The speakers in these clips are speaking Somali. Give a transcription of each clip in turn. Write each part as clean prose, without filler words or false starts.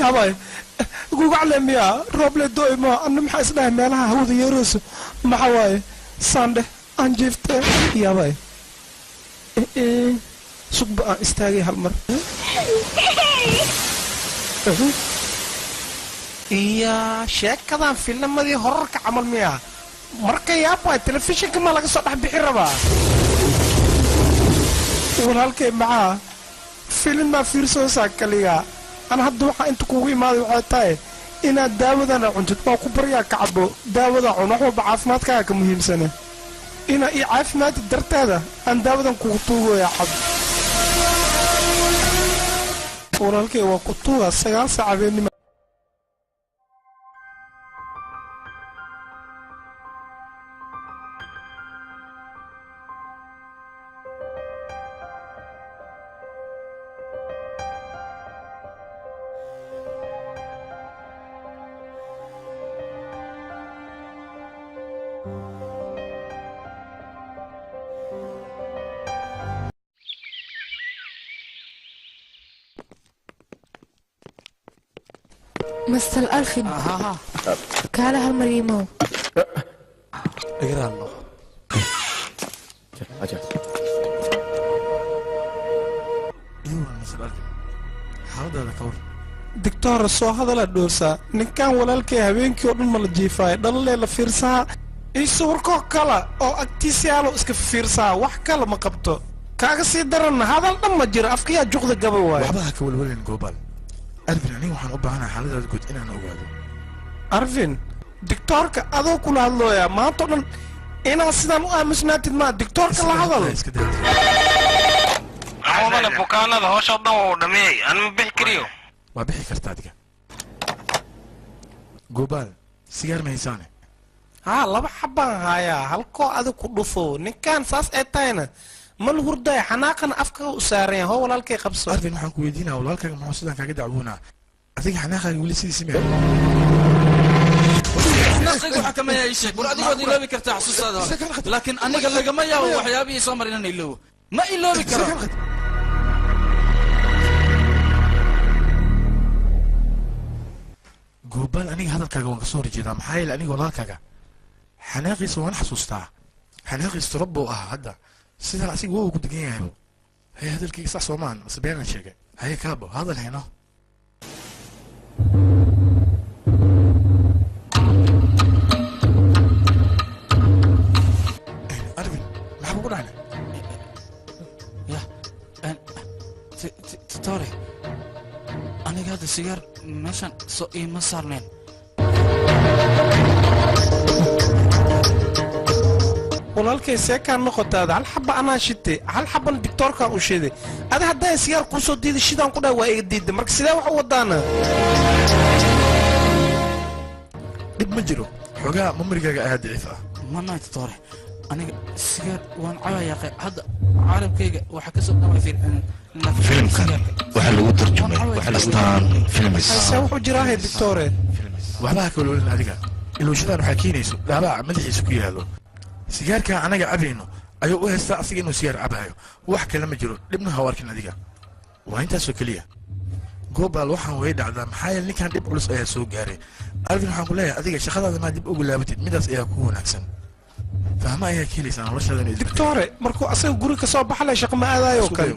يا باي قوق علم يا روبل دويما أنا محس ده مالها هو ذي يروس محواي سانده أنجفت يا باي سوق بقى استاجي هالمر يا شيك كذا فيلم ما دي هرك عمل مياه مركا يا باي تلفزيون كمان لقى صوت بحير بقى ولالك معاه فيلم ما فيرسو ساكليا أنا هاد وحا أنت كوغي ماذا وحاتاي إنا داودا نعنجد ما كبريا كعبو داودا عنوحو بعافمات كاك مهم سنة إنا إي عافمات الدرت هذا أن داودا كوغتوغو يا حب ورالكي وكوتوغا سيال ساعبين مستر ألفين كالا هالمريمو اقرا الله اجل هذا كور دكتور سو هذا لا دوسا نكان ولالكي habeenkii oo dhan ma la jiifay dhalle la fiirsaa in sawirko kala oo agtiisyaalo iska fiirsaa wax kala ma qabto kaaga sii daran hadal dhan ma jiro afkiya juqda gabay waay waxba ka walwalin goobal arvin aniga waxaan u baahanahay xaaladaada guud inaan ogaado arvin dictoorka adoo kula hadlooya maanta o dhan inaad sidaan u aamusnaatid maa dictoorka la hadal iska daa عموما بوكانا ده هوش الضوء ودمي انا ما بحكريو waa bixi kartaa adiga goobaal sigaar ma haysaane haa laba xabaan haayaa halkoo adig ku dhufo ninkaan saas ay tahayna mal hurdaya xanaaqana afka u saaranya hoo walaalkay qabso arvin waxaan ku weydiinaa walaalkaaga muxuu sidaan kaaga dacwoonaa adiga xanaaqaaga weli sidiisi mee نقيق وحكم يا شيخ برادي ودي لوبي كرتا حسوس هذا لكن انا قال لك ما يا وحيابي سمر انه يلو ما يلوبي كرا goobaal aniga hadalkaaga waan kasoo horjeedaa maxaa yeele aniga walaalkaaga xanaaqiisa waan xasuustaa xanaaqiis turab buu ahaa hadda sidaan asiga waa uu ku degan yahay haye hadalkayga sax soomaan mase beenaan sheegay haye kaabo hadal hayno arvin maxaa kugu dhacnay يا تطاري انا قاعد السيجار مشان سوقي ما صارنين walaalkay seekaan noqotaada hal xaba anaa shitay hal xaban dictoorkaan u sheeday adi haddaa sigaar kuu soo diiday shidaan ku dhahay waa iga diiday marka sidee wax u wadaana dhib ma jiro xoogaa mamarigaaga ayaa daciif ah ما تطاري انا السيجار وانا عيا يا اخي هذا عالم كيغا waxa ka soo dhaway filimkan waxa lagu tarjumay astaan filmis see wuxuu jiraahay dictoore waxba ha kaloolin adiga ilowshadaan waxaa keenayso dhaabaca madaxiisa ku yaalo sigaarkaa anaga cabayno ayuu u haystaa asiga inuu sigaar cabayo wax kale ma jiro dhibna ha u arkin adiga waa intaasoo keliya goobaal waxaan way dhacdaa maxaa yeele ninkan dhib culus ayaa soo gaaray arvin waxaan ku leeyahay adiga shaqadaada maa dib ugu laabatid midaas ayaa ku wanaagsan fahma ayaa ka helaysaa noloshaada inay dictoore markuu asaga guri ka soo baxalay shaqo ma aadayo kan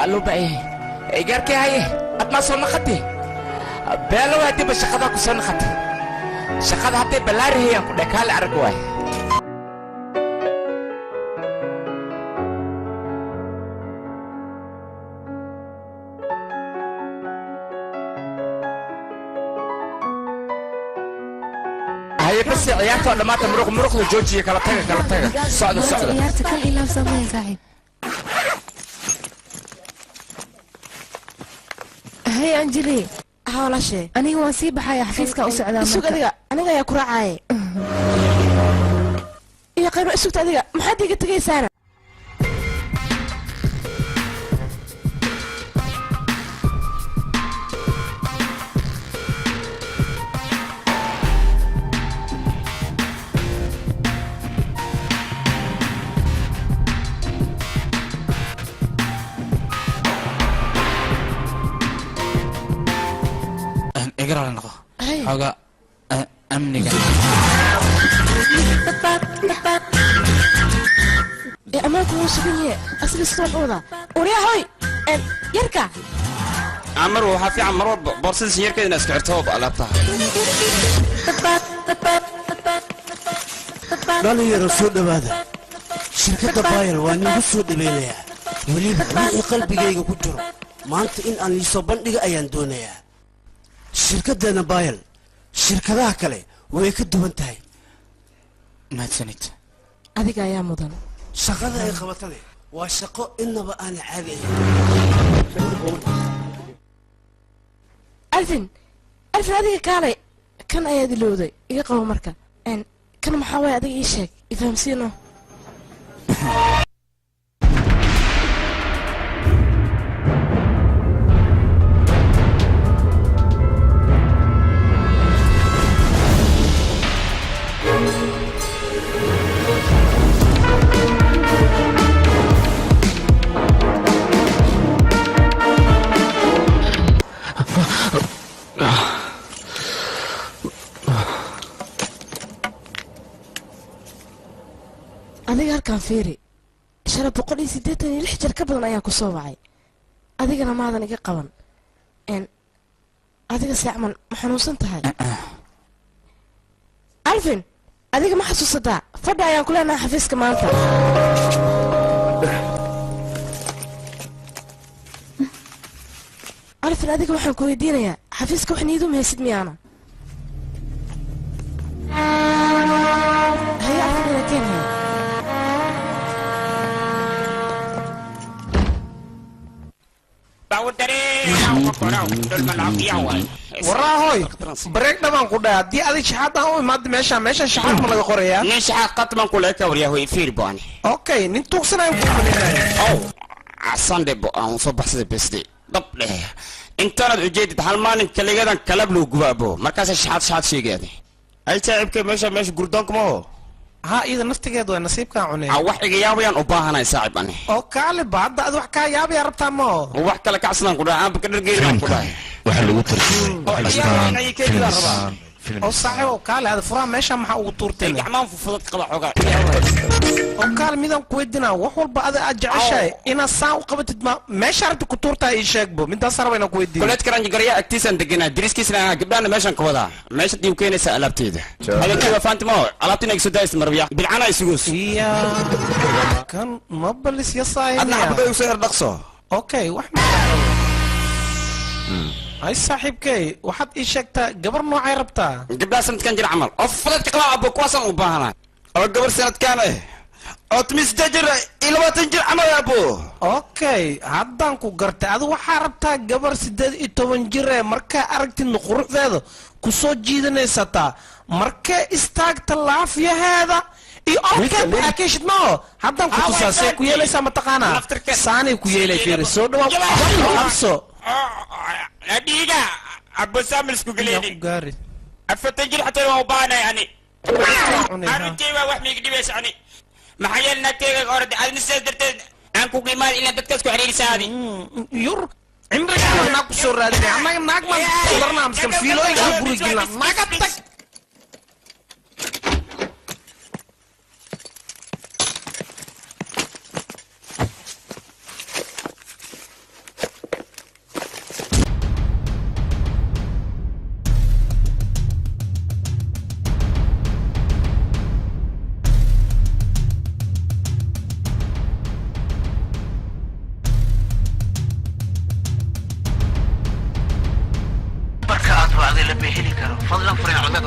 allo baa eegarkay haye ad ma soo naqatay beelo hadii ba shaqada ku soo naqatay shaqada hadii balaariyay ku dhakaal arag waay haye bas ciyaarta dhamaata muruqda joojiye kala taga socda ciyaarta kan ilaaf sameey saaxiib هي أنجلي هلا شيء أنا واسيب حياة حفيزك أو سعداء السوق أنا يا كراعي يا قيرو السوق هذا ما حد يقدر تجي سارة اقرا لنا حاجه امني يا أمانكم وسبيه أصل الصوت هذا وريا هاي يركع عمر وحافي عمر بورسل سير كده ناس كعرتوب على بتاع دالي رسول هذا شركة بايل وأنا رسول بيليا ولي بروحي قلبي جاي كتر ما أنت إن أنا يصبن دقة أيان دنيا شركة دنا بايل شركة ذا كله ويكدو انتهي ما تسنيت هذيك يا مدن شغلة يا خواتي وشقو إنما أنا عادي ألفين هذيك كالي كان أيادي لودي يقوى مركا إن كان محاوي هذيك يشك يفهم سينو adiga halkaan fiiri shalay 186 jeer ka badan ayaan ku soo wacay adigana maadan iga qaban adiga saacman ma xanuunsan tahay alvin adiga ma xasuusataa fadhi ayaan ku leenahay xafiiska maanta alvin adiga waxaan ku weydiinayaa xafiiska wax niidum haysid miyaana haya alvin ina keenhaya waraahoy bareeg dhabaan ku dhahay haddii adig shaxaad aan u imaada meeshaan shaxaad ma laga qorayaa nin shaxaad qatman ku leeka waryahoy fiir boani okay nin tuugsanaan ku malinaya ow sande bo aan soo baxsada besde dab dheh intaanad ujeedid hal maalin kaligadan kalab loo gubaabo markaas shaxaad sheegaade ay saaxiibkay meesha gurdoonka ma oo ها إذا نفتقد وين نصيب كان عني wax iga yaabayaan u baahanahay saaxiib ani oo kaale baad wax ka yaab yaa rabtaa ma wax kale ka aslan ku dhaay aan ka dhargeeyay ku dhaay waxa lagu tarjumay oo saaxiib oo kaale hada furaa meesha maxaa ugu tuurtay gacmaan fufudad qaba xogaa oo kaale midaan ku weydinaa wax walba ada aad jeceshahay ina saa u qabatid ma meesha rabta ku tuurtaa ii sheegbo midaas rabaa ku weydiin kuleed karan garaya agtiisan deganaa diriskiisna gabdhaana meeshan ka wadaa meesha diiw keenaysa alaabteeda hadalkii faantimo alaabtina isu daayis marbiya bilcana isugus iya kan mabalis ya saayay adna xabay u soo dhaqso okay wax ma ay saaxiibkay waxaad ii sheegtaa gabar noocay rabtaa gabdhaha sanadkan jir camal oo fadadka qaba abo kuwaasan u baahanaa oo gabar sanadkan oo timis jir 20 jir camal abo okay haddaan ku gartay adu waxaa rabtaa gabar 18 jir ee markaa aragtid quruxdeeda ku soo jiidanaysataa markee istaagta laafiyaheeda iyo okay package no haddaan ku tusaasay ku yeelaysaa mataqaanaa saanay ku yeelay fiiri soo dhawaad abso adiga abo saamil isku galeeyay gaari afatan jir xataa waa baana yani arrintii waa wax miig dhibays yani maxaa yeelna teega orad aad nisaas darteed aan ku qiimaan ila dadkaas ku xiriirisaadi yur cimriga naag ku soo raadinay annaga naag ma darna amsan fiilooyinka gurigina naga tag فضلا فرع عدد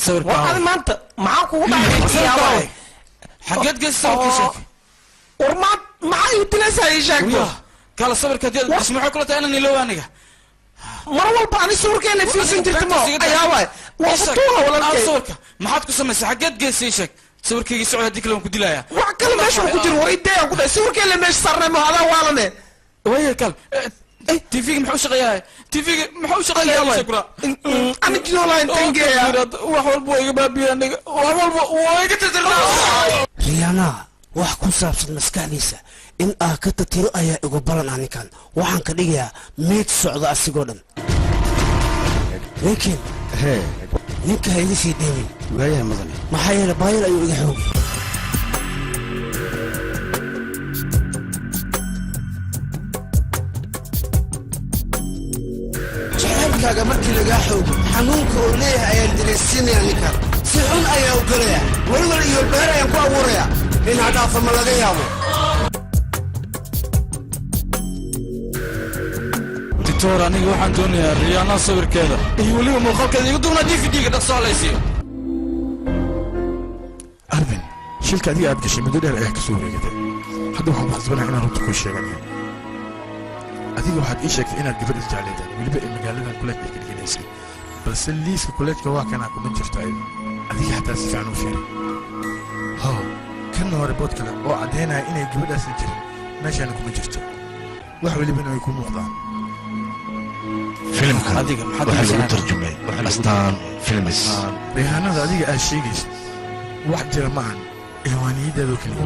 وهذا ما أنت معاك وضع حاجات قصة ورما معاي وتنسى يا شاكو قال الصبر كثير اسمعوا كل تانا نلوانيك مرة باني صور كان في سنتر تمو أيوة وصلتوها ولا صورك ما حد قسم حاجات قصة يشك صور كي يسوي هذيك لهم كدلايا وكل ما شو كتير ويدي وكذا صور كان لما يصير ما هذا والله وين كل تيفيك محوش غياي تيفيك محوش غياي شكرا أنا كنا لا نتنجي وحول بوي بابي أنا وحول بوي كتير ريانا wax ku saabsan maskaxdiisa in aa ka tatiro ayaa igu balan anikan waxaan ka dhigayaa meed socda asigoo dhan laakiin ninka ha iga sii deynin waayahay mudane maxaa yeele baayil ayuu iga xoogay jacaylkaaga markii lagaa xoogo xanuunka oo leeyahay ayaan dareysiinaya ninkan si xun ayaa u gelayaa welwel iyo beer ayaan ku abuurayaa in hadhaafa ma laga yaabo doctor aniga waxaan doonayaa riyaana sawirkeeda iyo weliba muuqaalkeeda igu duubnaa dvd-ga dhaqso halaysiiyo arvin shilka adiga aad gashay muddo dheer ayaa ka soo wareegatay hadda waxaan ku khasbanahay inaan runta kuu sheeganayo adiga waxaad ii sheegtay inaad gabadh isjecleydaan weliba ay magaaladan kuleedka ay gelgelaysay balse liiska kuleedka waa kanaa kuma jirto ayada adiga xataa si fiican u fiiri ho kanna waa ribood kale oo caddaynaya inay gabadhaasan jirin meeshaana kuma jirto wax welibana way ku muuqdaan filimkan waxaa lagu tarjumay astaan filmis reehaanada adiga aad sheegaysa wax jira maahan eewaaniyadaadoo keliya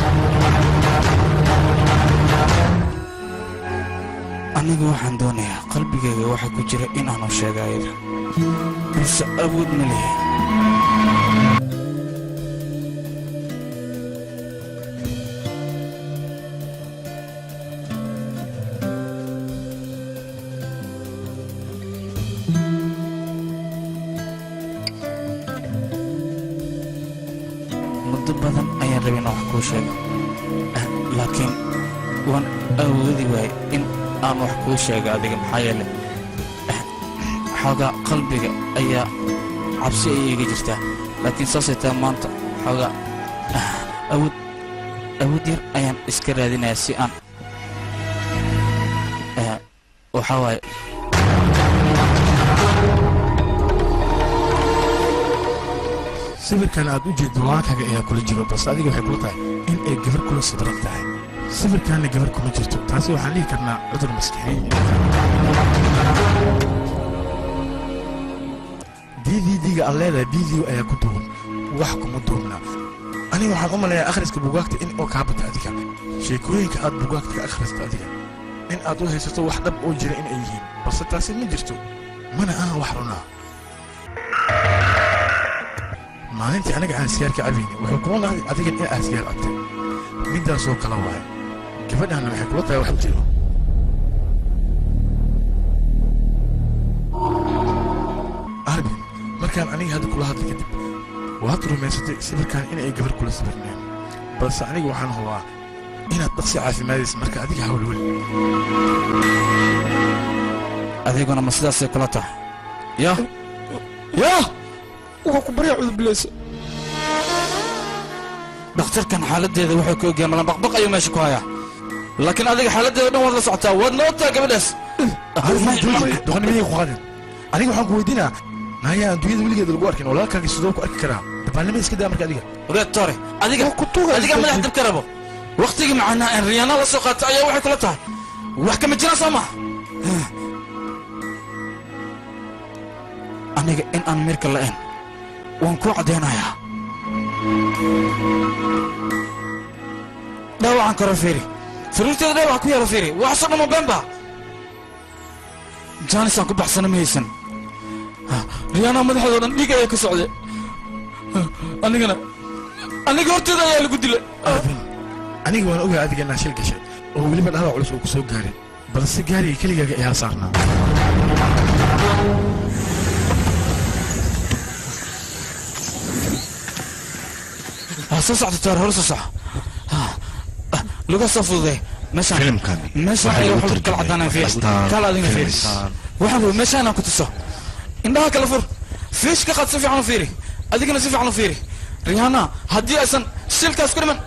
anigu waxaan doonayaa qalbigayga waxa ku jira in aanu sheega ayada balse awood ma lehe muddo badan ayaan rabay inaan wax kuu sheego laakiin waan awoodi waayay in aan wax kuu sheega adiga maxaa yeelay xoogaa qalbiga ayaa cabsi ayay iga jirtaa laakiin saasay tahay maanta xoogaa awood yar ayaan iska raadinayaa si aan waxaa waaye sawirkan aad u jeeddo waakaaga ayaa kula jiro balse adiga waxay kula tahay in ay gabar kula sabiran tahay sawirkaanna gabar kuma jirto taasi waxaan dhihi karnaa cudur maskaxiy dvd-ga aad leedahay video ayaa ku duuban wax kuma duubna aniga waxaan u malayaa akhriska bugaagta in oo kaa bata adiga sheekooyinka aad bugaagta ka akhrista adiga in aad u haysato wax dhab oo jira in ay yihiin balse taasi ma jirto mana aha wax runaa maalintii aniga aan sigaarka cabayni wuxuu kuma naqday adigan in aad sigaar cabtay middaasoo kala waay gabadhaanna waxay kula tahay wax jiro arbin markaan aniga hadda kula hadlay kadib waad rumaysatay sawirkaan in ay gabar kula sawirneen balse aniga waxaan hubaa inaad dhaqsi caafimaadaysa marka adiga hawlweli adiguna ma sidaasay kula tahay yaa waa ku baryaa cudurbilaysa dhakhtarkan xaaladdeeda waxay ku ogyahay malanbaqbaq ayuu meesha ku hayaa laakiin adiga xaaladdeeda dhan waad la socotaa waad nootaa gabadhaas doqonnimihii ku qaadin aniga waxaan ku weydiinaa nayaa adduunyada weligeeda lagu arkin walaalkaaga sidoo ku arki karaa dabaalnima iska daa marka adiga oreed tore adiga madax dab ka rabo waktigii macanaa aan riyaana la soo qaatay ayaa waxay kula tahay wax kama jiraan soo maha aniga in aan mirka la'ayn waan kuu caddaynayaa dhaawacan karo fiiri sariirteeda dhaawac ku yaro fiiri waxaasoo dhan ma beenba jaanisaan ku baxsana ma haysan riyaanaha madaxeedoo dhan dhiig ayaa ka socday aniga horteeda ayaa lagu dilay aniga waan ogaa adiga inaa shil gashay oo weliba dhaawac culus uu ku soo gaaray balse gaariga keligaaga ayaa saarnaa soo socda toor hore soo soco laga soo fududay meeshaan ay wax kala caddaanaan fiir kala adina fiir waxaan rabay meeshaan aan ku tuso indhaha kala fur fiish ka qaad si fiican u fiiri adigana si fiican u fiiri riyaana haddii aysan shilkaas ku dhiman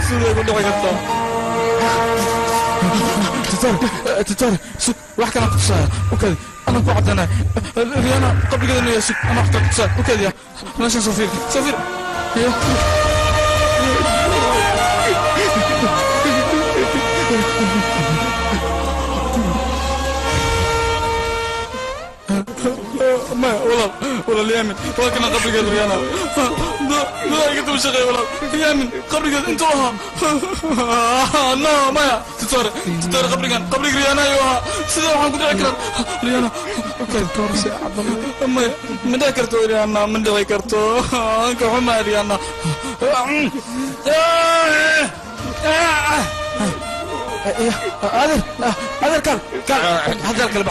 sidee ku dhici kartaa titaar sug wax kalaan ku tusaaya ukadi anaan ku caddaynaya riyaana qabrigeedana yaa sug anaa waxtaa ku tusaaya ukadiya meeshaan soo fiir maya walaalyaal يامن وكنا قبرك ريانا لا يقدر شغال ولا يامن قبرك انت لا ما تتر قبرك ريانا ايوه سيده waxaan ku dhici karaa ريانا دكتور سي عبد الله ما مدى كرتو ريانا من دغي كرتو كحما ريانا هذا كان هذا الكلب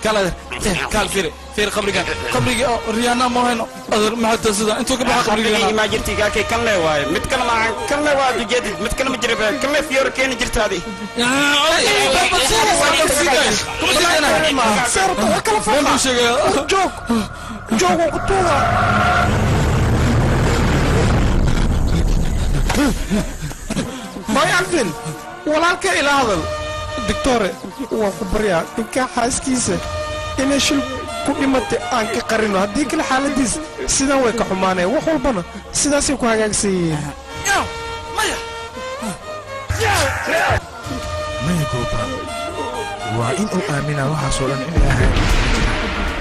كان فير قبرك ريانا ما هنا ما حتى سدا انتو قبل قبرك ما جرتي كاكي كان له واي متكلم كان له واي جديد متكلم جرب كان له فيور كين جرت هذه جوك قطوة ما يعرفين walaalka ila hadal doctore waa ku baryaa ninka xaaskiisa inay shil ku dhimatay aan ka qarino haddii kale xaaladiis sidan way ka xumaaneen wax walbana sidaasay ku hagaagsan yihiin maya gooba waa in uu aaminaa waxaasoo dhan inay ahayd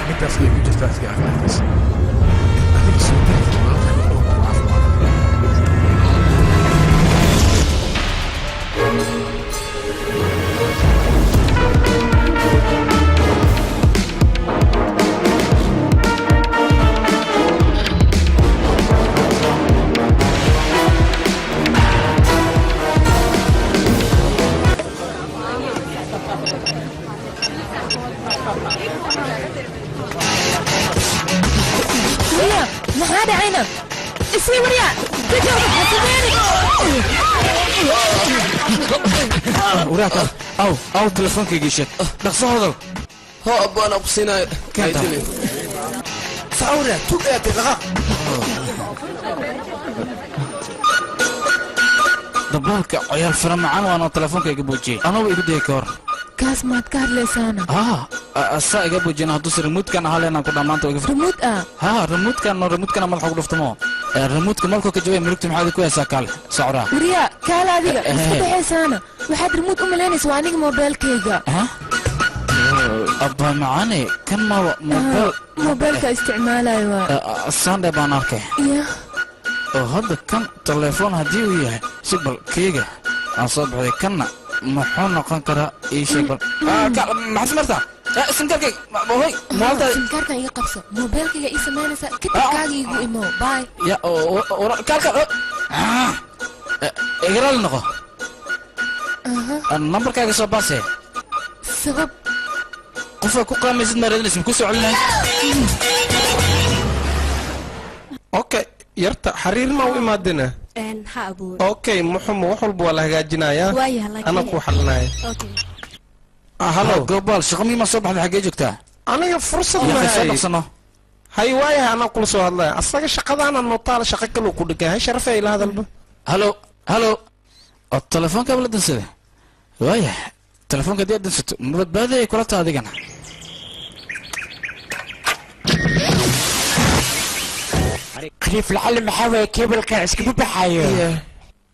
middaas ay ku jirta aska caafimaadkiisa adiga soo darta walaalka oo ku caafimaada ما هذا عينه اسمي وريا وراك او تليفونك يجيشك دقصه هذا هو ابو انا بسينا كايدني فاورا توقع تلغى دبالك عيال فرم معانا وانا تليفونك يجيبوجي انا ويقدي كور كاس ما تكار لسانا السا يجيبوجينا هدوس ريموت كان حالنا كنا مانتو ريموت ريموت كان ما حق دفتمو ريموت كمالكو كجوي مركتي maxaad ku heesaa kaal socra wariya kaal adiga iska dhaxaysaana waxaad remote u malaynaysaa waa aniga mobilkayga abba maani kan ma mobilka isticmaalayo waa Sunday baan arkay oo hadda kan telefoon hadii uu yahay sibal kayga aan soo baxay kanna maxuu noqon karaa ii sheeg maxaa sameertaa سنكرك هوي مالتا سنكرك يا قبصة موبايلك يا إيسا مانسا كتب كاغي يقو إمو باي يا كالكا إقرأ لنقو النمبر كاغي صباسي سبب قفا كوكا ميزد مريدن اسم كوسو علينا اوكي يرتا حرير ما وإمادنا ها أبو اوكي محمد وحلب ولا هجاجنايا أنا كو حلنايا اوكي هلو قبال شغمي ما صبح الحاجة جكتا أنا فرصة هاي وايا أنا كل سؤال الله أصلا شقة أنا نطال شقة كله كودك هاي شرفة إلى هذا الب هلو التلفون قبل دنسة وايا التلفون قد يدنسة مبادئ كلها هذه أنا خليف العالم محاوي كيبل كان اسكبو بحايو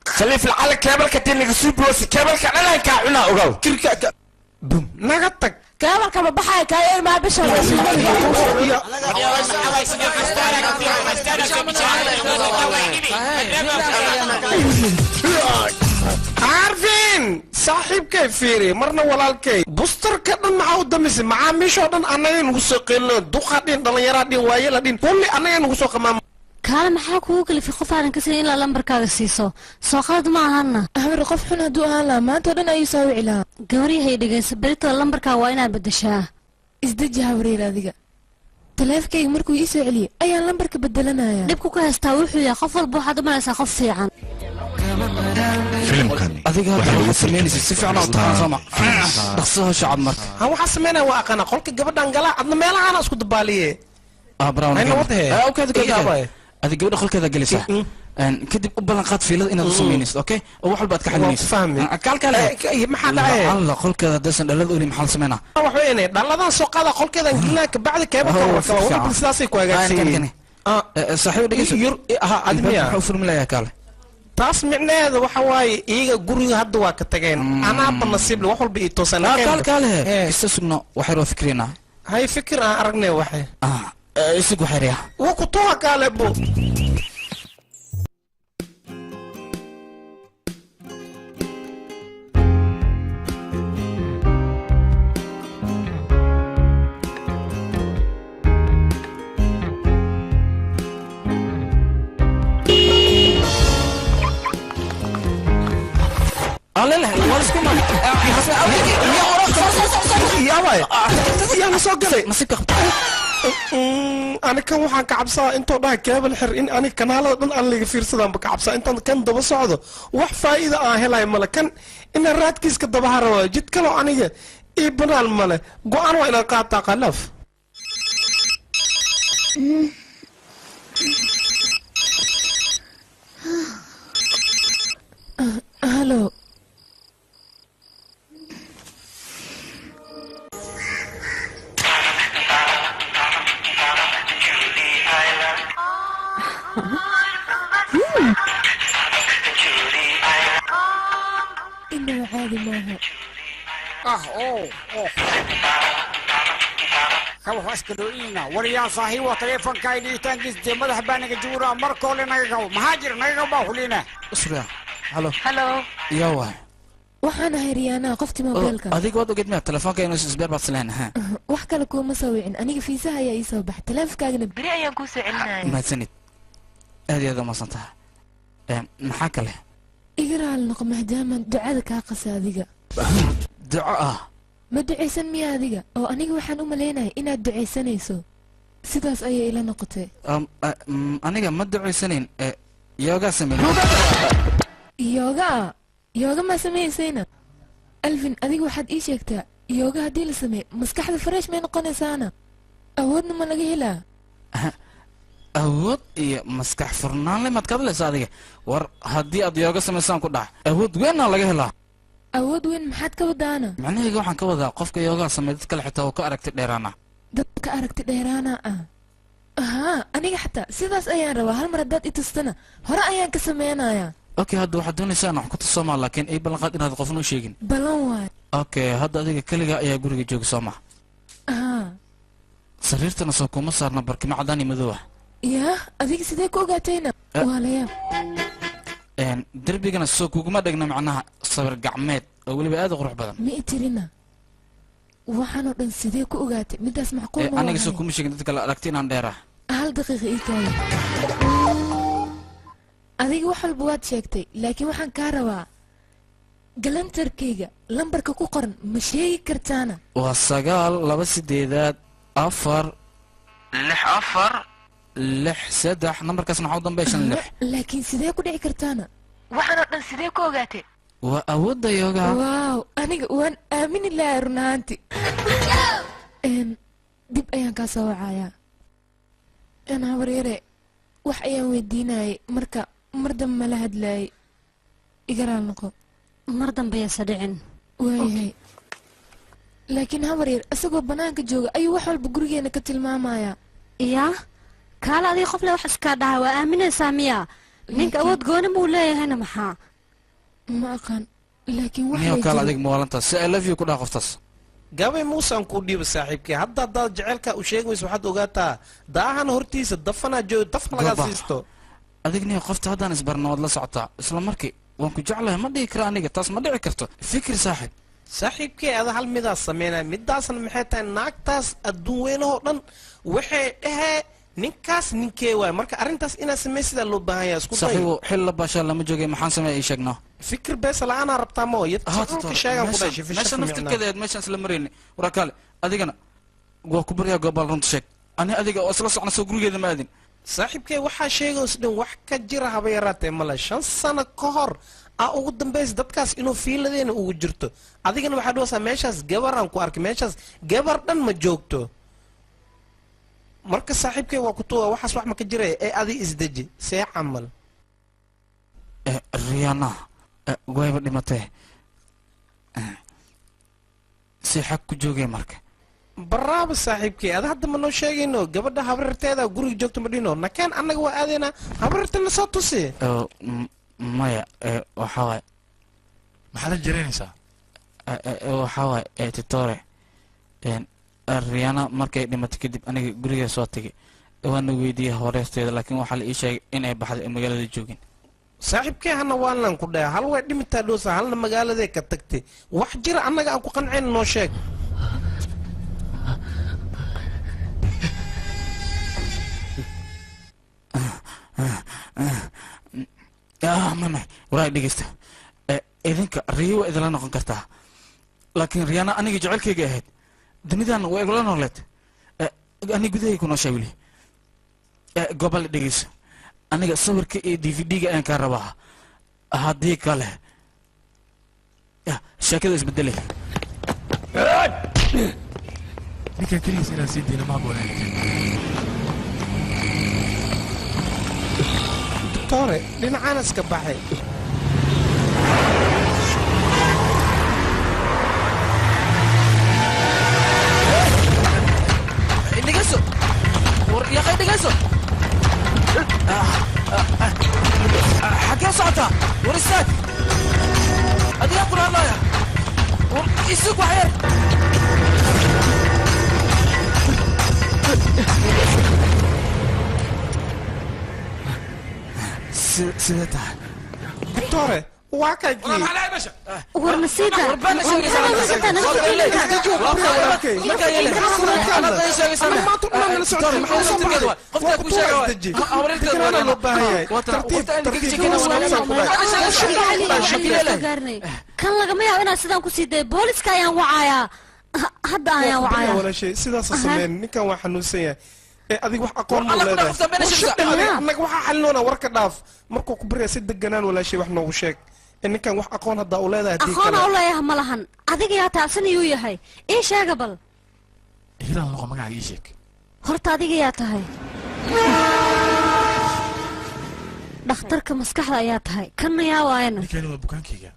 خليف العالم كيبل كتير نقصي بوسي كيبل كان أنا كعنا أقول كركا بوم نغتك كامل كما بحاي كاين ما بشر عارفين صاحب كيفيري مرنا walaalkay busterka dhan maxaa u damisay macaamiisho dhan anaga nagu soo qeylno duqadin dhalinyarada waayeeladin kulli anaga nagu soo qamaam كان maxaa kugu kalifi qof aan ka siin ilaa lambarkaaga siiso soo qalad ma ahana hawr qof xun haduu ahaan la maanta dhan ay soo wicilaa gawriyahay dhigaysa berito lambarka waa inaad bedeshaa isdaji hawreer adiga taleefkayga markuu ii soo celiyay ayaan lambarka bedelanaya dibku ka haystaa wuxuu yahay qof walba waxaad u malaysaa qof fiican filimkan adiga waxaad sameynaysaa si fiican oo taqaan dhaqsaha shacab marka waxa sameynaa waa aqana qolka gabadhan gala adna meelaha isku dabaaliye براون أنا وضعي اوكي كذا هذه قبل دخل كذا جلسة كدب قبل قاد في لذ إن تصمينيس أوكي أول بعد كحلميس فهمي كال محل عيه الله قل كذا دسن لذ أولي محل سمينا وحويني دلنا سوق هذا قل كذا قلنا بعد كيف كوا بالسلاسي كوا صحيح دقيقة ها أدمية حوفر من لا يكال taas micnaheeda waxa waaye iyaga guriga hadda waa ka tageen anaaba nasiib wax walba ii toosan kaal istasugno waxay roo fikrina hay fikir aan aragnay waxay isugu xiriya waa ku toha kaale bo لا لا واسكو ما يا باي يا مسوق لي مسك أنا كم waxaan ka cabsaa intoo dhaha keebal xir in ani kanaalada dhan aan liga fiirsadaan ka cabsaa intaan kan daba socdo wax faa'iido aan helay male kan in raadkiiska daba harawa jid kale aniga ii banaan male go'aan waa inaan qaataa qalaf halo إنه عادي معها كم فاسك دوينا وريان صاحي وتليفون كايدي تانجز دي مدح بانك جورا مركو لنا مهاجر نيغو باهولينا اسرع هلو هلو يا واحد waxaan ahay riyaana qoftii moobilka adiga wad ogid miyaa telefoonka inuu isbeer baad sileen ha wax kale kuma soo wicin aniga fiisaha ayaa ii soo baxay teleefonkaaga bari ayaan ku soo celinaya mahadsanid aad iyo aad ma santaa maxaa kale igaraal noqo maadaama ducada kaa qasa adiga duco ah ma ducaysan miya adiga oo aniga waxaan u maleynahay inaad ducaysanayso sidaas ayay ila noqotay aniga ma ducaysanayn yoogaa sameeyey yooga ma samaysayna alvin adiga waxaad ii sheegtaa yooga haddii la sameeyo maskaxda fresh may noqonaysaana awoodna ma laga helaa awood iyo maskax furnaan le maad ka hadlaysa adiga war haddii aad yooga samaysaan ku dhac awood weynna laga helaa awood weyn maxaad ka wadaana macnahayga waxaan ka wadaa qofka yoogaa sameey dad kale xitaa oo ka aragti dheeraana dadka aragti dheeraana ahaa aniga xataa sidaas ayaan rabaa hal mar haddaad i tustana hore ayaan ka sameynayaa اوكي هذا واحد دون لسان حكوت الصومال لكن اي بلغات ان هذا قفنو شيغن بلان واي اوكي هذا اديك كلغا ايا غوريغا جوج صوما سريرتنا سو كوما صارنا بركي ما عداني مدوح يا اديك سيدي كو غاتينا ولا ان دربيغنا سو كوغما دغنا معناها صبر قعميد او ولي aad qurux badan ma itirina waxaanu dhan sidee ku ogaatay midaas macquul ma aniga soo kuma sheegin dadka la aragtiin aan dheera hal daqiiqo ii kaayo adiga wax walba waad sheegtay laakiin waxaan kaa rabaa galantarkayga lambarka ku qoran ma sheegi kartaana waa 9 nambarkaasna waxaa u dambeyshan 6 laakiin sidee ku dhici kartaana waxaanoo dhan sidee ku ogaatay waa awoodda yooga waaw aniga waan aamini lahaa runaanti dib ayaan kaa soo wacayaa habaryare wax ayaan weydiinayay marka mar dambe mala hadlaayay igaraal noqo mar dambe yasa dhicin waayahay laakiin habaryar isagoo bannaanka jooga ayuu wax walba gurigeena ka tilmaamayaa yaa kaala adiga qof le wax iskaa dhaha waa aaminaysaa miya ninka awood gooni buu leeyahayna maxaa ma aqaan laakiin niyo kaala adig moolantaas si I love you ku dhaa qoftaas gabay muusaan kuu dhiiba saaxiibkii hadda haddaad jecelka u sheegayso waxaad ogaataa daahan hortiisa dafanaa joogo dafan lagaa siisto adig niyo qofta haddaan isbarna waad la socotaa isla markii waan ku jeclahay ma dhihi kara aniga taas ma dhici karto fikir saaxiibkii ada hal midaas sameynaya midaasna maxay tahay naagtaas adduun weynahoo dhan waxay dhahee ninkaas ninkee waay marka arrintaas inaad samey sidaa loo baahan yahay isku day saaxiibo xil la baashaa lama joogay maxaan sameeya ii sheegno fikir bees la'aanaa rabtaa moo yadka sheegan ku dhashay meesha naftirkeeda meeshaan isla marayni warakaale adigana waa ku baryaa goobal runta sheeg ani adiga oo isla socna soo gurigeeda ma aadin saaxiibkee waxaa sheegays dhan wax ka jira haba yaraatee male 5 sano ka hor ugu dambaysa dadkaas inuu fiiladeena ugu jirto adigana waxaad dhawaysaa meeshaas gabaraan ku arkay meeshaas gabar dhan ma joogto marka saaxiibkee waa ku tuwa waxaas wax ma ka jiraya ee adi isdeji see camal riyaana wayba dhimatee si xag ku joogay marka baraaba saaxiibkii ada hadda ma noo sheegayno gabadha habararteeda guriga joogto ma dhino nakeen annaga waa aadaynaa habarartana soo tusi maya waxaa waay maxaad la jaraynaysaa waxaa waay titore riyaana markay dhimatay kadib aniga guriga soo tagay waana weydiiyey horeesteeda laakiin waxaa la ii sheegay inay baxday oo magaalada joogin saaxiibkee hana waanan ku dhaha hal way dhimitaa dhoosa halna magaaladee ka tagtay wax jira annaga aan ku qanceen noo sheeg mama walahi dhegeysta idinka riyo waa idinla noqon kartaa laakiin riyaana aniga jecelkayga ahayd dunidan waa igula nooleed ani gudahayga ku nooshaa weli gobol dhegeyso aniga sawirka iyo dvd-ga ayaan kaa rabaa haddii kale sheekada isbedelay ninkan keligiis inaan sii deyno maaboona doctore dhinacaan iska baxay dhegeyso war yaqay dhegeyso xaggee socotaa war istaag adigaa kula hadlaya war isug waxyar sidee tahay doctore waa kagii war nasiida kan lagama yaabo inaad sidaan ku sii day booliska ayaan wacayaa hadda ayaan wacayaa walaashay sidaasa sameyn ninkan waa xanuunsan yahay adiga wax aqoon ma leedahay annaga waxaa xalinoona warka dhaaf markuu ku baryaa si deganaan walaashay wax noogu sheeg ninkan wax aqoon haddaa u leedahay aqoona u leeyaha ma lahan adiga yaa taabsan iyuu yahay ii sheega bal hiiraan loqo magacaaga ii sheeg horta adiga yaa tahay dhakhtarka maskaxda ayaa tahay kanna yaa waayana ninkani waa bukaankayga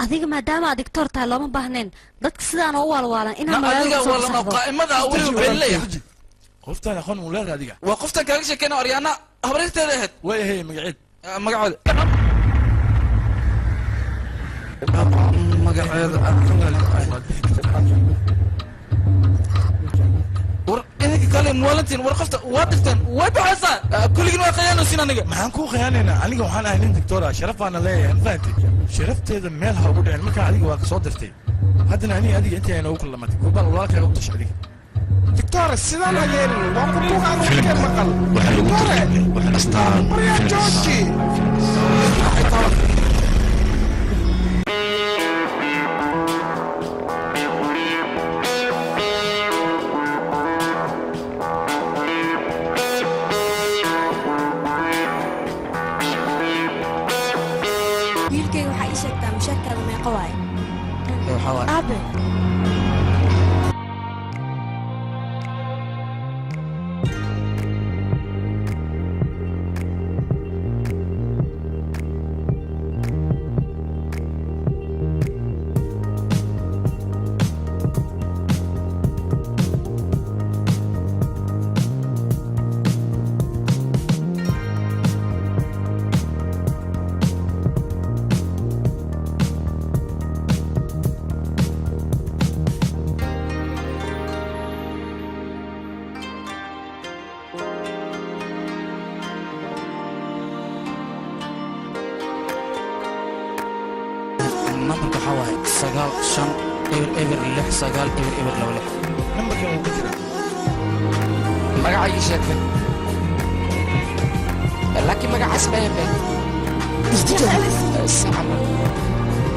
adiga maadaama aad digtoor tahay looma baahnayn dadka sidaan u waalwaalan inaa magaalada soo saxdo qaa'imada weliba beelleeyahay qoftaan aqoon uu leedahay adiga waa qoftan kaaga sheekeyna aryaana habareerteeda ahayd waa yahay magaceed magaceeda war idinka kale muwaalantiin war qofta waa dirteen way baxaysaa kulligin waa khiyaanaysin aniga maxaan kuu khiyaanaynaa aniga waxaan ahay nin doctora sharaf baana leeyahay mafahanti sharafteeda meel ha ugu dhicin markaa adiga waa ka soo dirtay haddana aniga adiga intii ay noogu kalamatay kurbaan walaalkaaga u tashay adiga doctore sidaan ha yeelin waa ku buuqaan warkeen maqal waxaa lagu tarjumay astaan maryaa jooji wiilkayga waxaa ii sheegtaa mushaarkaada meeqa waaye aabe nambarka waxaa waaye 9-5-6-9-6 nambarkan wuu ku jiraa magaca ii sheegtay laakiin magacaas beebe sacama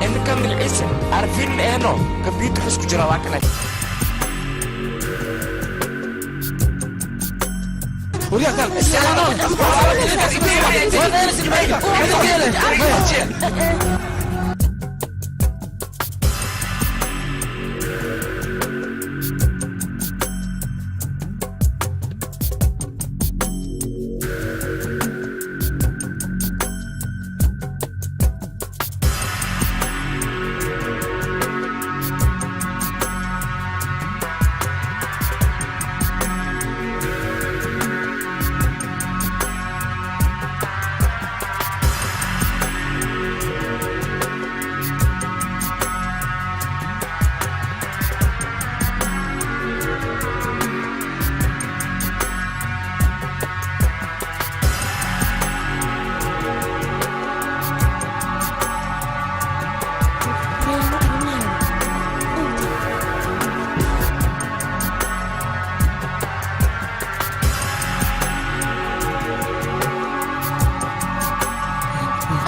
ininka magaciisa arfin eeno kambyuutar xus ku jira waa kale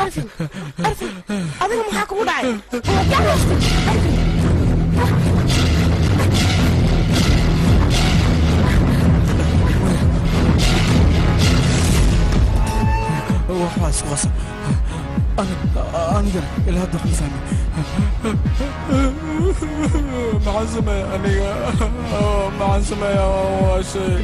arfin arfin adiga maxaa kugu dhacay waxbaa isku qasab anigana ilaa hadda wax ma fahmin maxaan sameeya aniga maxaan sameeya waa shay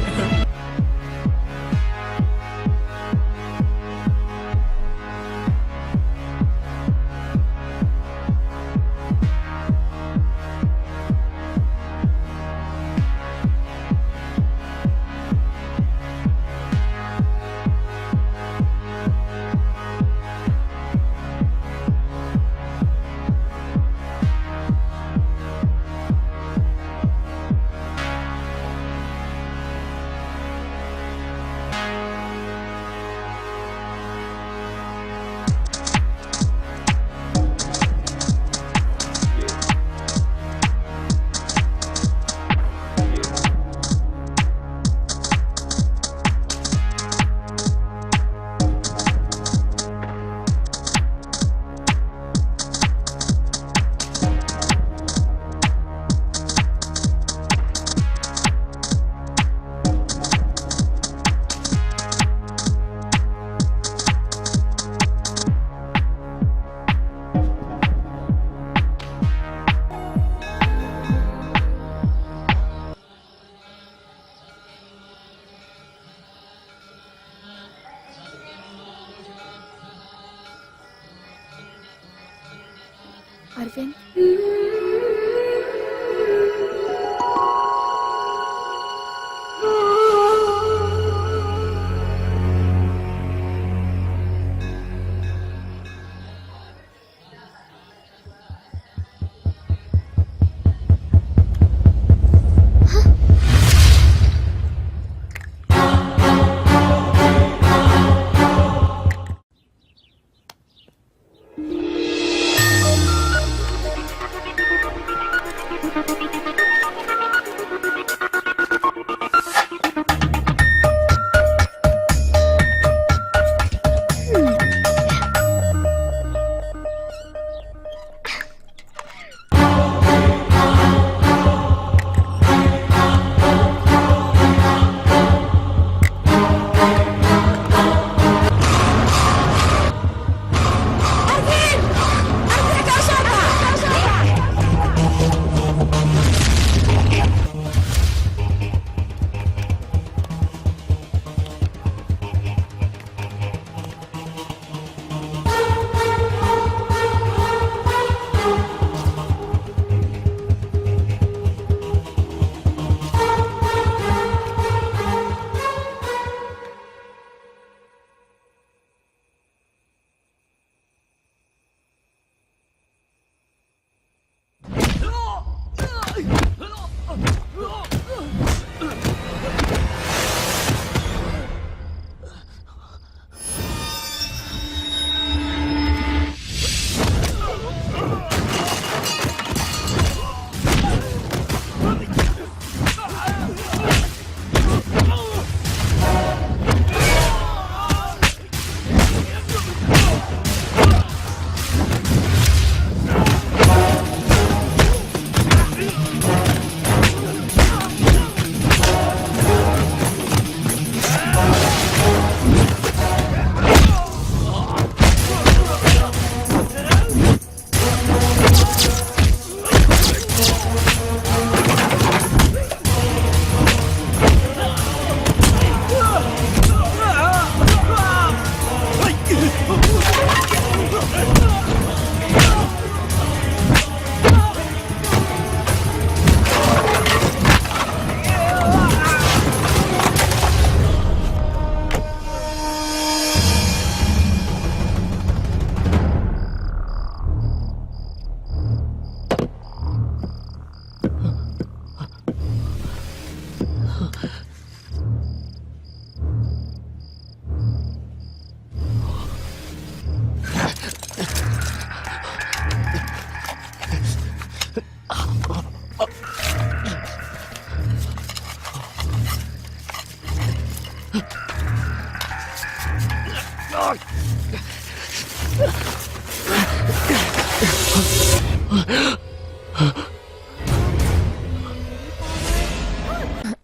عارفين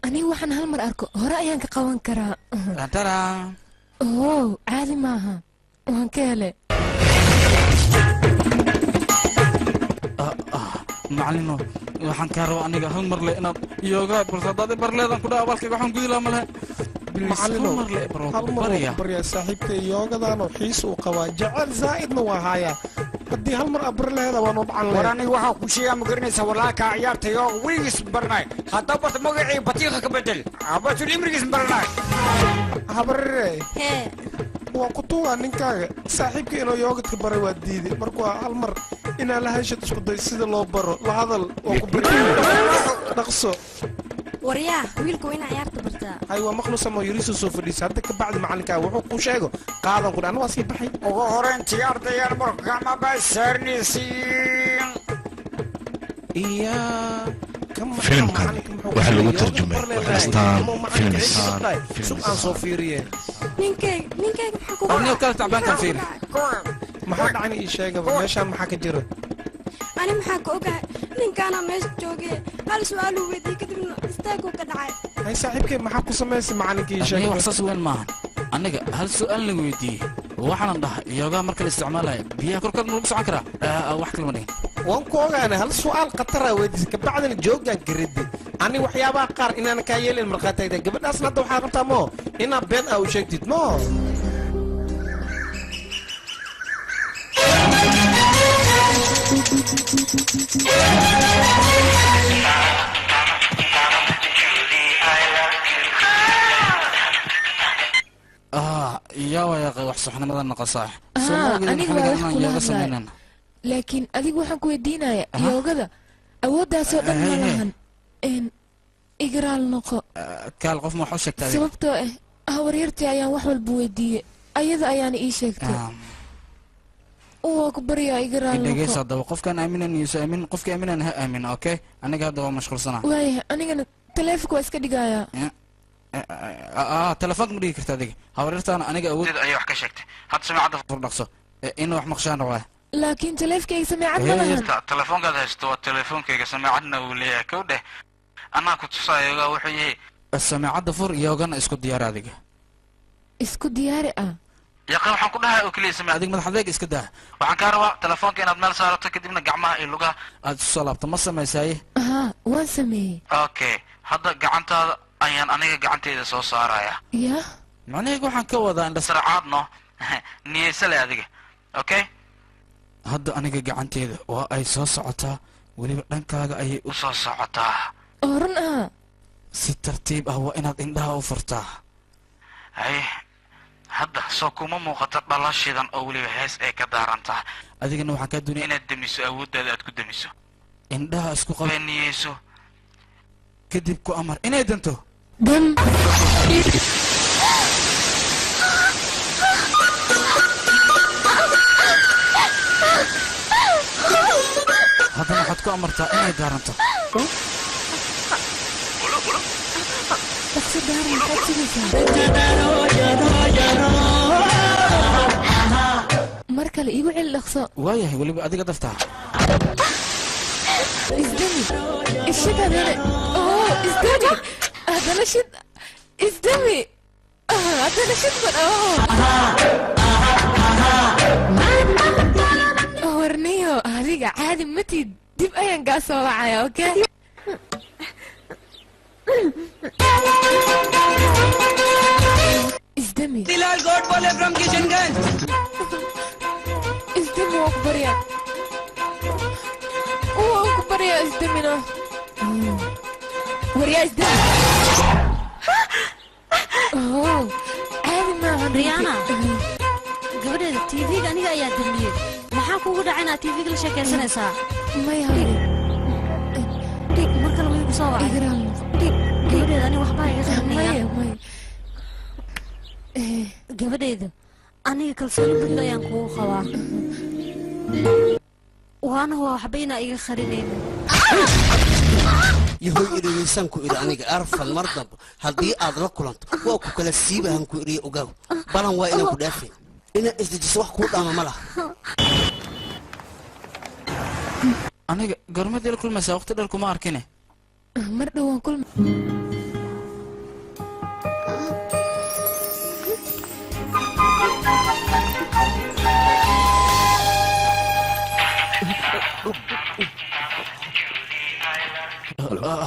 aniga waxaan hal mar arko hore ayaan ka qaban karaa tara oo caadi maaha waan ka hele macallino waxaan kaa rabaa aniga hal mar le inaad yooga balse haddaad bar leedan ku dhaha abaalkayga waxaan gudi lahaa malehe macallino hal mar waa baryaa saaxiibka yoogadaanoo xiis uu qabaa jecel zaa'idna waa haayaa haddii hal mar abar leeda waa noo dhacan war aniga waxaa ku sheegaa ma garanaysa walaalkaa ciyaarta yooga weligiis baranay hadda barta magacii batiiqa ka bedel abasul imrigiis baranay habarire waa ku tuugaa ninkaaga saaxiibka inuu yoogadka baray waa diiday marka waa hal mar inaa la heshad isku day sida loo baro la hadal waa ku bari dhaqso waryaa wiilku waa inaa ciyaarta bartaa hay waa maqlusamo yariisu soo fadhiisa hadda ka bacdi macalinkaaga wuxuu kuu sheego qaadan ku dhan waa sii baxay ugu horeyntii ardayaan marka gacma baa saarnaysiin filimkan waxaa lagu tarjumay astaan films sug aan soo fiiriye ninkayga aniga kala tacbaankan fiiri maxaa dhacani ii sheegaba meeshaan maxaa ka jira ani maxaa ka ogahay ninkaana meesha joogee hal su-aaluu weydiiyey kadibna istaaguu ka dhacay hay saaxiibkay maxaa ku samaysay macalinkii ii sheegay wax saas weyn maahan aniga hal su-aal la weydiiyey waxaanan dhahay yoogaa marka la isticmaalayo biyaha korkood ma lagu socon karaa wax kalma dhihin waan ku ogaanay hal su-aal khataraa weydiisay kabacdina joogaan garidi ani waxyaabaha qaar inaan kaa yeelin markhaatayda gabadhaasna hadda waxaa rabtaa moo inaa been aa u sheegtid moo yaa wayaaqay wax saxnimada noqosaa aniga waa wax kula hadlaay laakiin adigu waxaan ku weydiinaya yoogada awooddaasoo dhan ma lahan igraal noqo kaal qof ma wax u sheegtaa sababtoo ah hawaryartii ayaan wax walba weydiiyey ayada ayaana ii sheegtay waa ku baryaa igraal noqo dhegeysa haddaba qofkaan aaminan iyo aamin qofkii aaminan ha aamin okay aniga hadda waa mashquulsanaa waayahay anigana taleefonka waa iska dhigayaa telefoonka ma dhigi karta adiga hawaryartaana aniga awoodeeda ayay wax ka sheegtay hadda samiicadda furdhaqso in wax maqshaan rabaa laakiin taleefkayga sameecad ma lahan telefoonkaad haysto waa telefoonkayga sameecadna uu leeyahay kow dheh anaa ku tusaa yoogaa wuxuu yahay sameecadda fur yoogana isku diyaari adiga isku diyaari ah yaqa waxaan ku dhahay oo keliya samee adiga madax adeeg iska daa waxaan kaa rabaa telefoonka inaad meel saarato kadibna gacmaha iyo lugaha aad isu soo laabto ma samaysaaye waan sameeyey okay hadda gacantaada ayaan aniga gacanteyda soo saaraya ya macnaheega waxaan ka wadaa indhasarcaadno niyeysale adiga okay hadda aniga gacanteeda waa ay soo socotaa weliba dhankaaga ayay u soo socotaa oo run ah si tartiib ah waa inaad indhaha u furtaa haye hadda soo kuma muuqato dhalashidan oo weliba hees ay ka daarantaha adigana waxaan kaa doonaya inaad demiso awooddaada aad ku demiso indhaha isku qabaniyeyso kadib ku amar inay danto dam haddana waxaad ku amartaa inay daaranto mar kale iigu celi dhaqso waayahay weliba adiga daftaa isdami ishid hadane isdami hadana shid isdami hadana shid warniyo adiga caadi matid dib ayaan kaa soo wacaya okay isdami Bilal God बोले from Kishanganj isdami waa ku baryaa isdamina waryaa isdami caadi maaha riyaana gabadheeda tv-ga aniga ayaa damiyey maxaa kugu dhaca inaad tv-ga la sheekaysanaysaa maya hore dhig mar kale way ku soo wacay dhig gabadheeda aniga waxbaa iga qarnaya gabadheeda aniga kalsooni buuxda ayaan kugu qabaa waana waa waxba inaa iga qarinaynin yahoy idhegaysan ku idhi aniga arfan mar damba haddii aad la kulanto waa ku kala siibahan ku idhiya ogaaw balan waa inaan ku dhaafin inaad isdejiso wax kuu dhaama ma laha aniga gormad ila kulmaysaa waqti dheer kuma arkine mar dhow waan kulma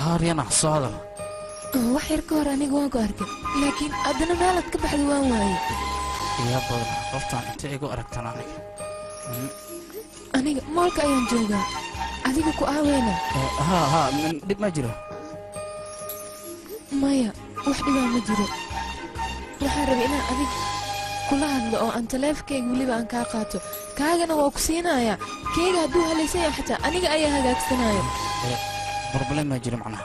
haryana socdan wax yar ka hor aniga waan ku arkay laakiin haddana meelaad ka baxda waan waayey yaa badan qoftaan inta igu aragtan aniga moolka ayaan joogaa adiga ku aaweyna ha dhib ma jiro maya wax dhibaa ma jiro waxaan rabay inaan adig kula hadlo oo aan taleefkayga weliba aan kaa qaato kaagana waa ku siinayaa keyga hadduu halaysan yahay xataa aniga ayaa hagaagsanaya problem ma jiro macnaha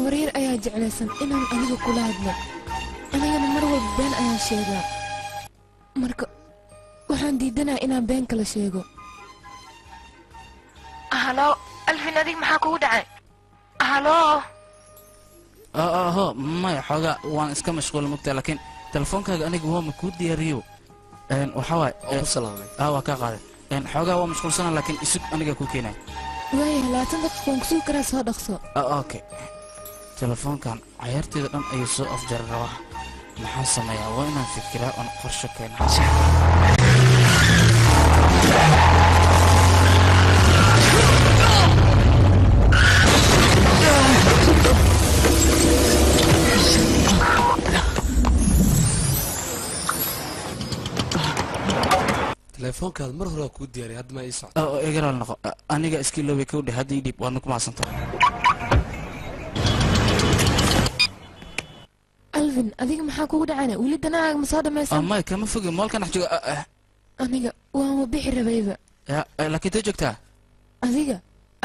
wareer ayaa jeclaysan inaan aniga kula hadlo anigana mar walba been ayaan sheegaa marka waxaan diidanaa inaan been kala sheego halo alfin adig maxaa kugu dhacay halo ho maya xoogaa waan iska mashquula mugtaa laakiin telefoonkaaga aniga waa ma kuu diyaariyo waxaa waay waa kaa qaaday xoogaa waa mashquulsana laakiin isug aniga kuu keenaya waaya 20 daqiiqo waan kusuu karaa soo dhaqso okay telefoonkan cayaarteeda dhan ayuu soo afjari rabaa maxaan sameeyaa waa inaan fikiraa oon qorsho keena telefoonkaad mar hore kuu diyaariy hadda ma ii socdo igaraal noqo aniga iskii loobay kawdhe haddii dhib waadna ku mahadsantahay alvin adiga maxaa kugu dhacana weli danahaaga ma soo dhammaysan may kama fogi moolkan dhex jooga aniga waanwa bixi rabayba laakiin tee joogtaa adiga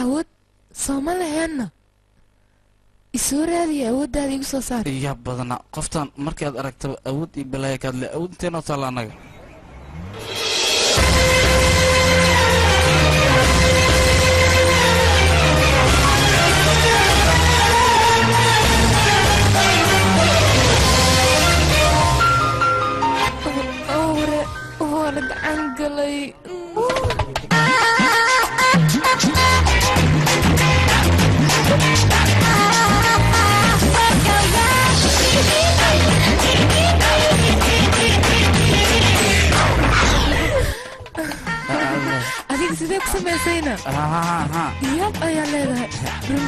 awood sooma laheenna isoo raadiya awooddaada igu soo saar yaa badana qoftan markaad aragtaba awood iyo balaaya kaad le awood inteenoo taalla annaga waana gacan galay adiga sidee ku samaysayna yaab ayaa leedahay run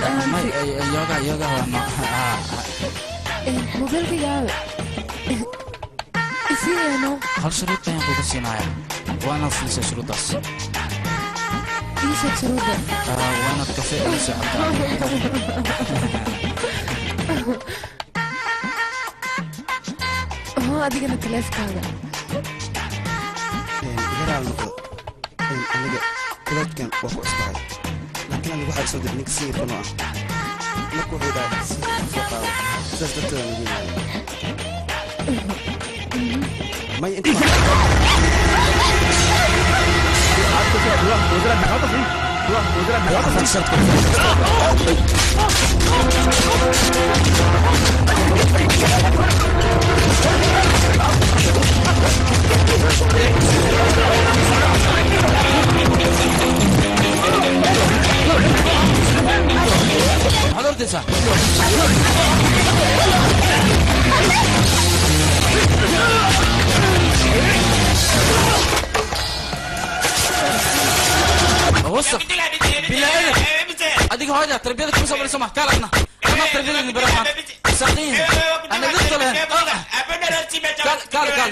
mobilkayaabe isiyeeno hal shuruud ayaan kugu siinayaa waa inaad fulisaa shuruuddaas ii sheeg shuruudda waa inaad kafee elisa hoo adigana taleefkaaga igaraal noqdo aniga kuleedkan waa ku cusbahay laakiin aniga waxaa soo diray ninka sawirkan oo ah marka wuxuu dhahay sawirka soo qaado sidaas darteeda nagu yimaado may inta حضرتك وصف بالله اديك هاي تربيتك مش صبر سمح كلامنا انا تربيتك براحه ساقين انا قلت لهم قال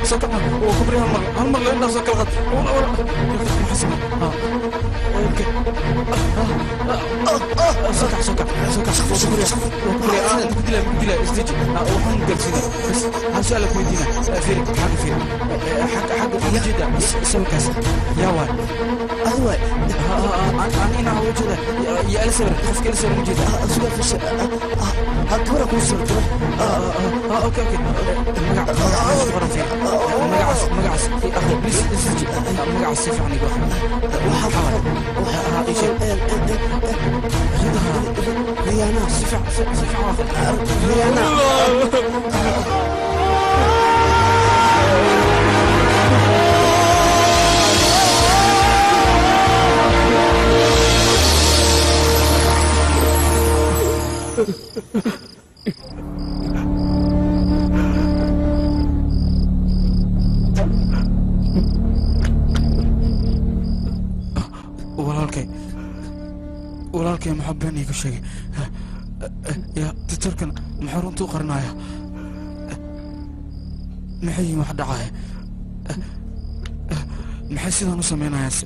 سكر وكبري هالمر لأنه سكر غد حسن اوكي سكر وكبري بدي له استيج وحن قلتينا بس هسألك ويدينا فيري حق جدا سوي كاس يا واد أهوى أنا هو جدا يا ألسر خفك ألسر جدا أسوأ في الشيء هكبرك وصل اوكي مقعس في اخر بليز اسجل مقعس سيف عني ريانا سيف ريانا walaalkay maxabeen iiga sheegay yaa titarkan maxaa runtuu qarinaaya maxay wax dhacaya maxay sidaan u samaynayaase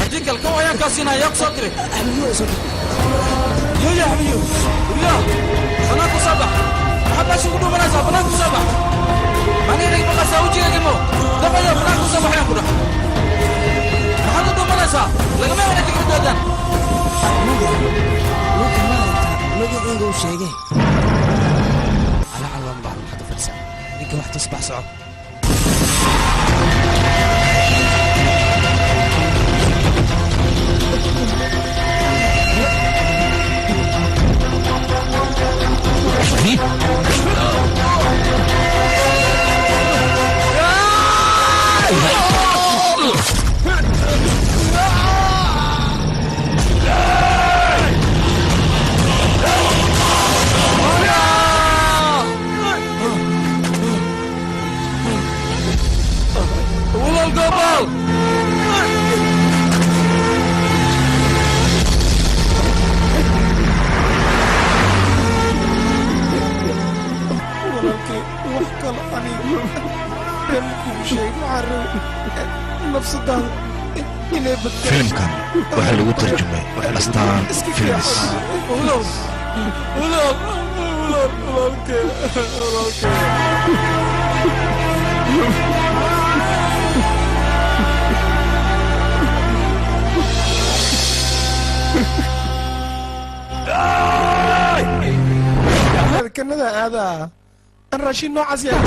هديك الكو يا كاسينا يا صدري يا حبيبي لا انا كصبح حب اشوف دو بنات انا كصبح انا اللي بقى ساوجي يا جمو ده يا انا كصبح يا كده هذا دو بنات لما ما بدك تدان ما عنده شيء على علوان بعض حدا فرسان ديك واحد تصبح صعب فيلمكان waxaa lagu tarjumay astaan films kanada aada an raashin noocaas yaa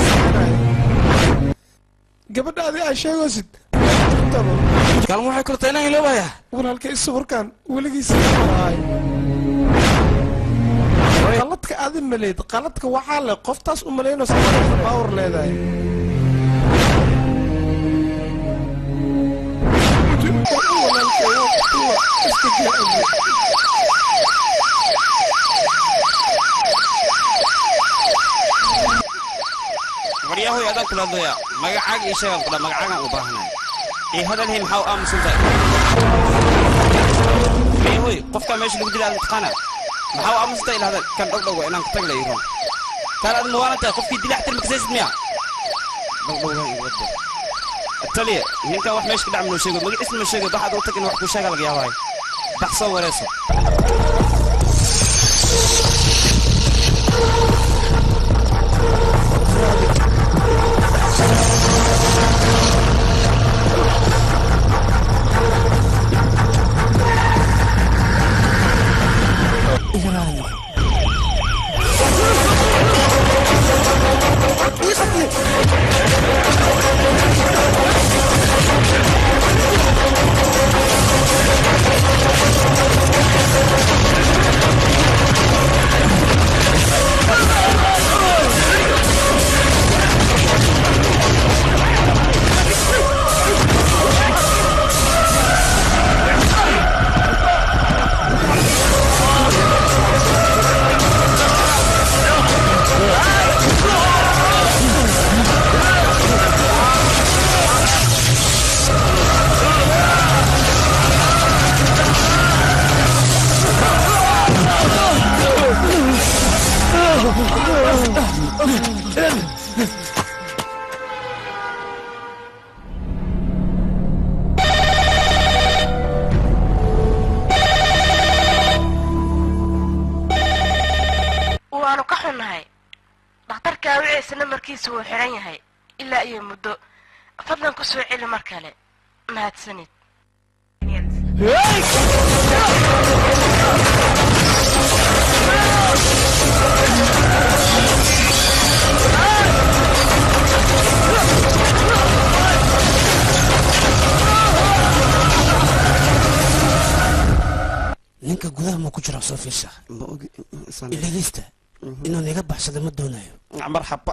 gabadhaadii ay sheegaysid kaalmo waxay kortay inaan iloobayaa walaalkay sawirkan weligiisa maraay qaladka aadi maleyd qaladka waxaa leh qoftaas u malaynaysa power leedahay waryahoy adaan kula doya magacaaga ii sheegan kula magacaagan u baahanahay ee hadalhay maxaa u aamusan tahay waryahoy qofka meesha lagu dilaa taqaana maxaa u aamusan tahay hadal kan dhowdhow inaan ku tag la yiro kan aad ma waantaa qofkii dilaa xatir makasaysid miya dhowdhow la igu wado taliya ninka wax meesha ka dhacay noo sheego magaciisa ma sheego baxad u tag in wax ku sheega laga yaabay baxso wareeso lambarkiisa wuu xiran yahay ilaa iyo muddo fadlan ku soo celi mar kale mahadsanid ninka gudaha ma ku jira soo fiirsa ilageysta inuu niga baxsada ma doonayo marxaba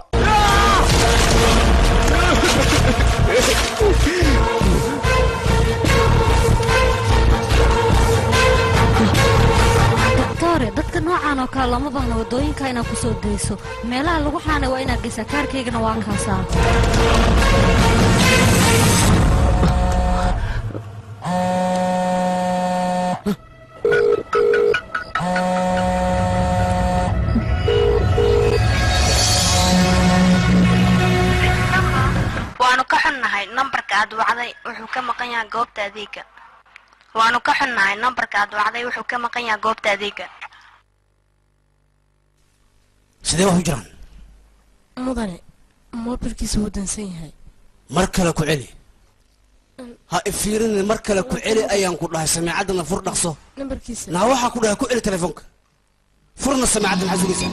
doctore dadka noocan oo kale lama baahna wadooyinka inaad ku soo dayso meelaha lagu xaanay waa inaad geysaa kaarkaygana waa kaasaa waanu ka xunnahay nambarka aad wacday wuxuu ka maqan yahay goobta adeega waanu ka xunnahay nambarka aad wacday wuxuu ka maqan yahay goobta adeega sidee wax u jiraan mudane moobilkiisa wuu dansan yahay mar kale ku celi ha ifiirin mar kale ku celi ayaan ku dhahay samiicadana fur dhaqso nambarkiisa naa waxaa ku dhahay ku celi telefoonka furna samiicadda maxaa sugaysaa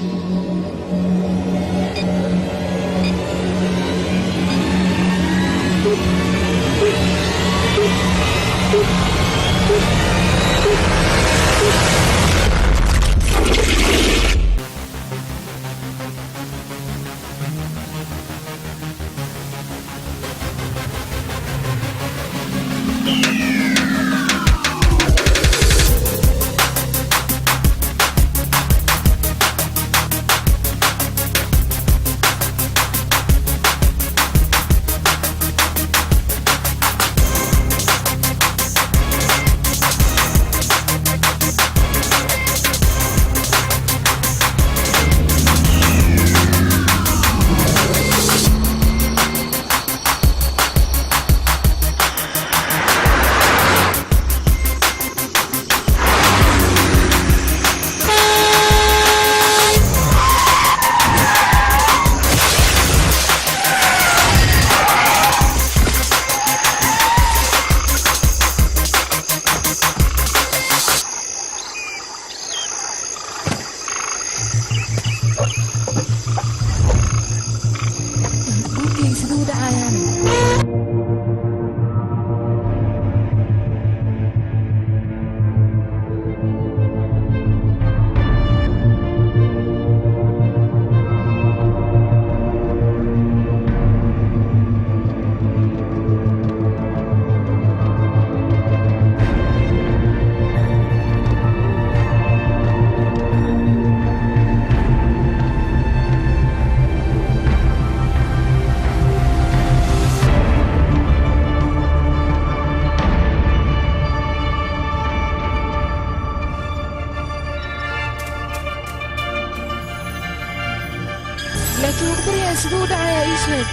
laakiin waqtiga siduu dhacaya ii sheeg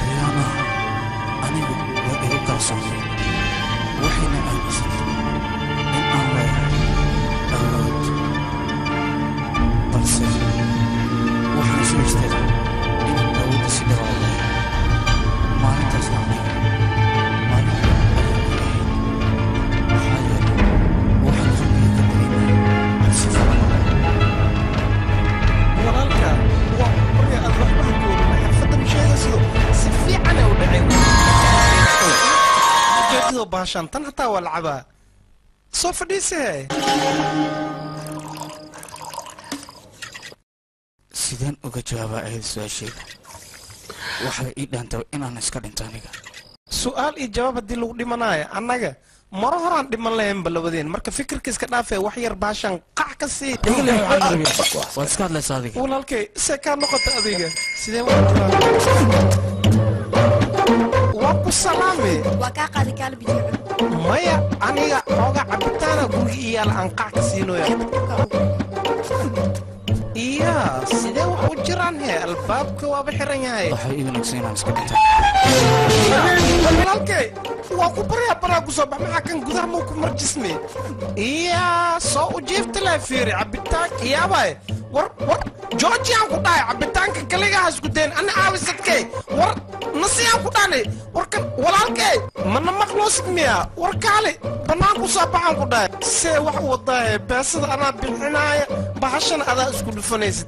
riyaana anigu waa igu kalsoonay waxayna aaminsanay in aan leeyahay awood balse waxaan soo istaagay inaan awoodda si dhawaa leeyahay maalintaasna aniga maalin ayaan leeyahay maxaa yeelay waxaan qalbiga ka dareemaya halsi fara walaalka waa qorya aad waxba hakoodin xirfadda mushaahaysido si fiican u dhacay ujeedadoo baashaan tan hataa waa lacabaa soo fadhiisee sideen uga jawaabaa ayada su-aasheeda waxay ii dhaantay inaan iska dhinto aniga su'aal iyo jawaab haddii lagu dhimanaayo annaga maro horaan dhiman lahaynba labadeen marka fikirka iska dhaafee wax yar baashaan qac ka sii waad iska hadlaysaa adiga walaalkay see kaa noqota adiga sidee waa ku salaame waa kaa qaadi kaala bijiico maya aniga xooga cabitaana guriga iyaala aan qac ka siinoya iya sidee wax u jiraan he albaabka waaba xiran yahay waxay ii wanaagsan inaan iska dhinto walaalkay waa ku baryaa banaa ku soo bax maxaa kan gudaha mau ku marjisme iyaa soo u jiifta laa fiiri cabitaan iyaabay war joojiyaan ku dhahay cabitaanka kaligaha isku dayn ana aawisadkee war nasiyaan ku dhahnay warkan walaalkee mana maqloosid miya war kaale bannaan ku soo baxaan ku dhahay see wax u wadaaye beesada anaa bixinaaya bahashana adaa isku dhufanaysid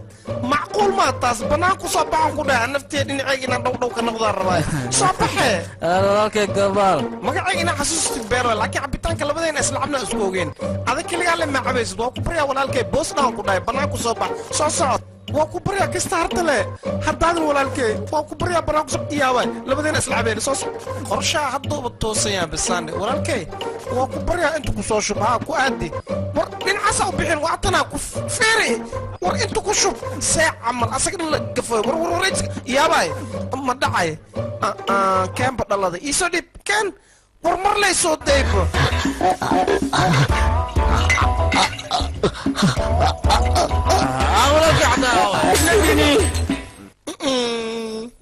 macquul maa taas bannaan ku soo baxaan ku dhahay naftee dhinacayga inaan dhowdhow ka noqdaan rabaaye soo baxee walaalkay gabaal magacayga inaa xasuustid beerwe laakiin cabitaanka labadayna islacabna isku ogeen adag keligaa le maa cabaysid waa ku baryaa walaalkee boos dhahan ku dhahay bannaan ku soo bax soo socod waa ku baryaa kasta harta le haddaadan walaalkee waa ku baryaa bannaan ku soo iyaabay labadayna islacabeen soo qorshaha hadduuba toosayaa bisaane walaalkee waa ku baryaa inta ku soo shub haa ku aadi war dhinacaasa u bixin waatanaa ku feeri war inta ku shub see camal asagna la gafoy warwarwareys iyaabay ma dhacay keenba dhalada iisoo dhib keen war mar lay soo daybo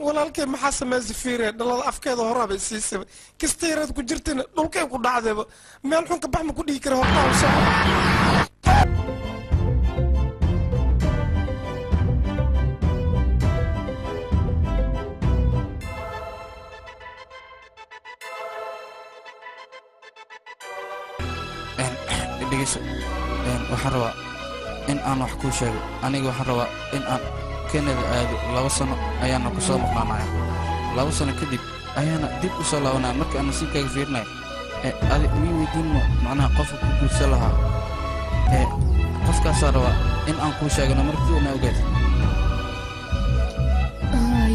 walaalkay maxaa samaysa fiire dhalada afkeeda horaabay siisaba kasta yaraad ku jirtayna dhulkay ku dhacdayba meel xun ka bax ma ku dhihi kara hortaa soo dhegeyso waxaan rabaa in aan wax kuu sheego aniga waxaan rabaa in aan Canada aado 2 sano ayaana ku soo maqnaanaya 2 sano kadib ayaana dib u soo laabanaya marka aan nasiibkayga fiirnay adi mii weydiinmo macnaha qofka ku guursan lahaa qofkaasaa rabaa in aan kuu sheegano markii una ogaad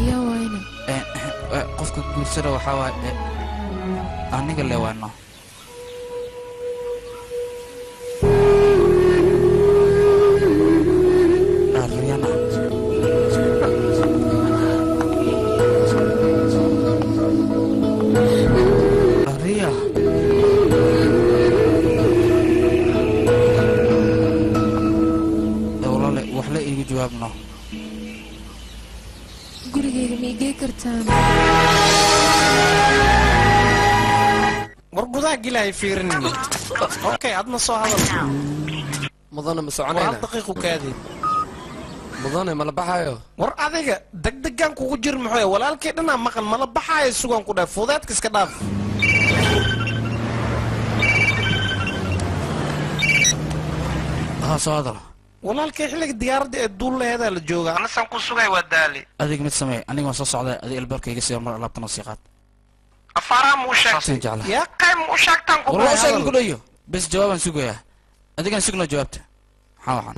yaa wayne qofka guursana waxaa waaye aniga le waano gurigeyga ma igey kartaan war gudaha gilaahay fiirinina okay adna soo hadal mudana ma soconayna war daqiiqu kaadii mudana ma la baxayo war adiga degdegaan kugu jir maxay walaalkay dhanaa maqan ma la baxaayo sugan ku dhaaf fudeedka iska dhaaf soo hadal walaalkay xilliga diyaaradda ee duul laheedaa la joogaa anasaan ku sugay waa daali adig mid samee aniga waan soo socdaa adig albaarkayga sida mar alaabtan oo sii qaad afaaraa ma u sheegtay yaa qayb ma u sheegtaan ku walaa sheegin ku dhayo bes jawaabaan sugayaa adigana sugna jawaabta maxaa waxaan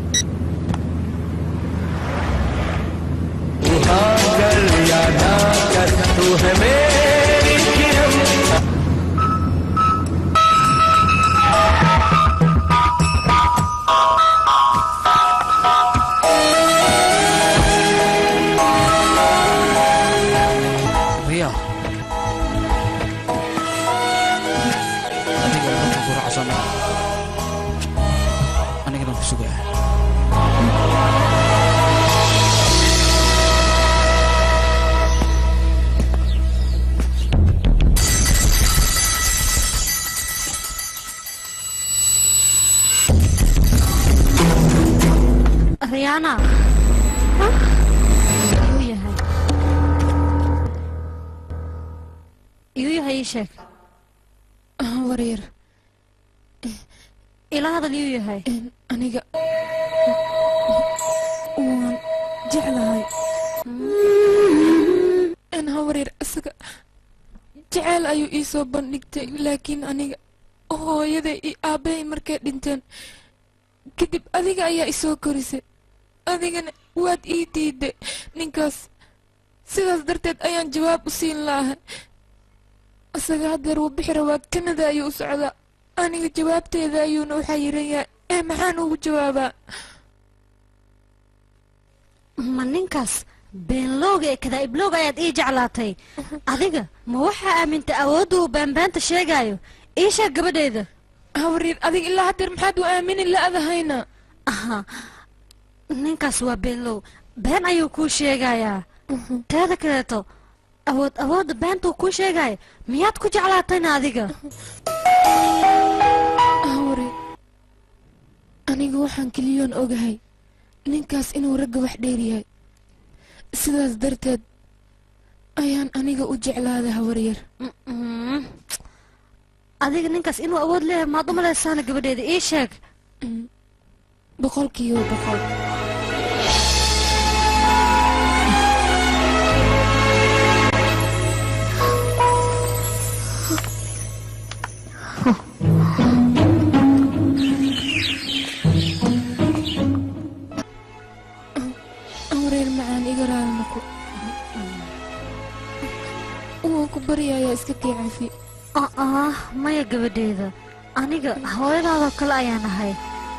Rihanna yuu yahay sheeg waryar ila hadal yuu yahay aniga waan jeclahay waryar isaga jecel ayuu ii soo bandhigtay laakiin aniga hooyaday iyo aabbahay markay dhinteen kadib adiga ayaa isoo korisay adigana waad ii diiday ninkaas sidaas darteed ayaan jawaab u siin lahay isaga haddeer wuu bixi rabaa Canada ayuu u socdaa aniga jawaabteeda ayuuna waxaa yirayaa maxaan ugu jawaabaa ma ninkaas beenlooga ee kada iblooga ayaad ii jeclaatay adiga ma waxaa aamintay awoodda uu baanbaanta sheegayo ii sheeg gabadheeda hawriir adiga ilaa haddeer maxaad u aamini la-adahayna ninkaas waa beenlow been ayuu kuu sheegayaa teeda kaleeto awoodda beenta uu kuu sheegaayo miyaad ku jeclaatayna adiga hawri aniga waxaan keliyoon ogahay ninkaas inuu ragga wax dheer yahay sidaas darteed ayaan aniga u jeclaaday hawaryar adiga ninkaas inuu awood leeyahay maad u malaysaana gabadheeda ii sheeg 100%. awreer macaan iga raalmako waan ku baryayaa iska kay cafi maya gabadheeda aniga hooyadaadoo kale ayaan ahay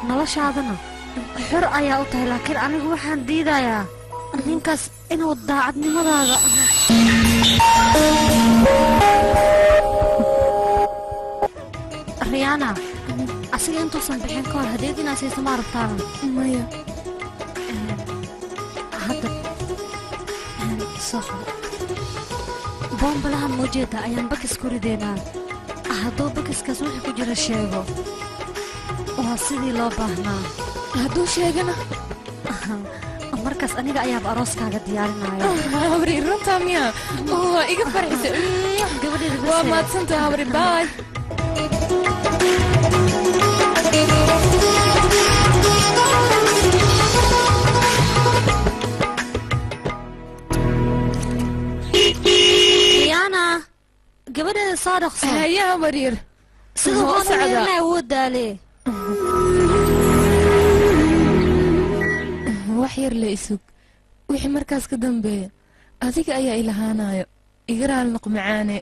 noloshaadana xor ayaa u tahay laakiin anigu waxaan diidayaa ninkaas inuu daacadnimadaada riyaana asiga intuusan bixin ka hor hadeed inaa siiso ma aragtaada maya hadda boombalaha muujeeda ayaan bakis ku rideynaa hadduu bakiskaas wixii ku jira sheego waa sidii loo baahnaa hadduu sheegana markaas aniga ayaaba arooskaaga diyaarinaya habri runtaa miya waa iga farxisa gabadheeda waa mahadsantaha habri baay riyaana gabadheeda soo dhaqso hayaa habaryar siduu hoosacdaa wuu daale wax yar la isug wixii markaas ka dambeeya adiga ayaa ilahaanayo iga raal noq macaane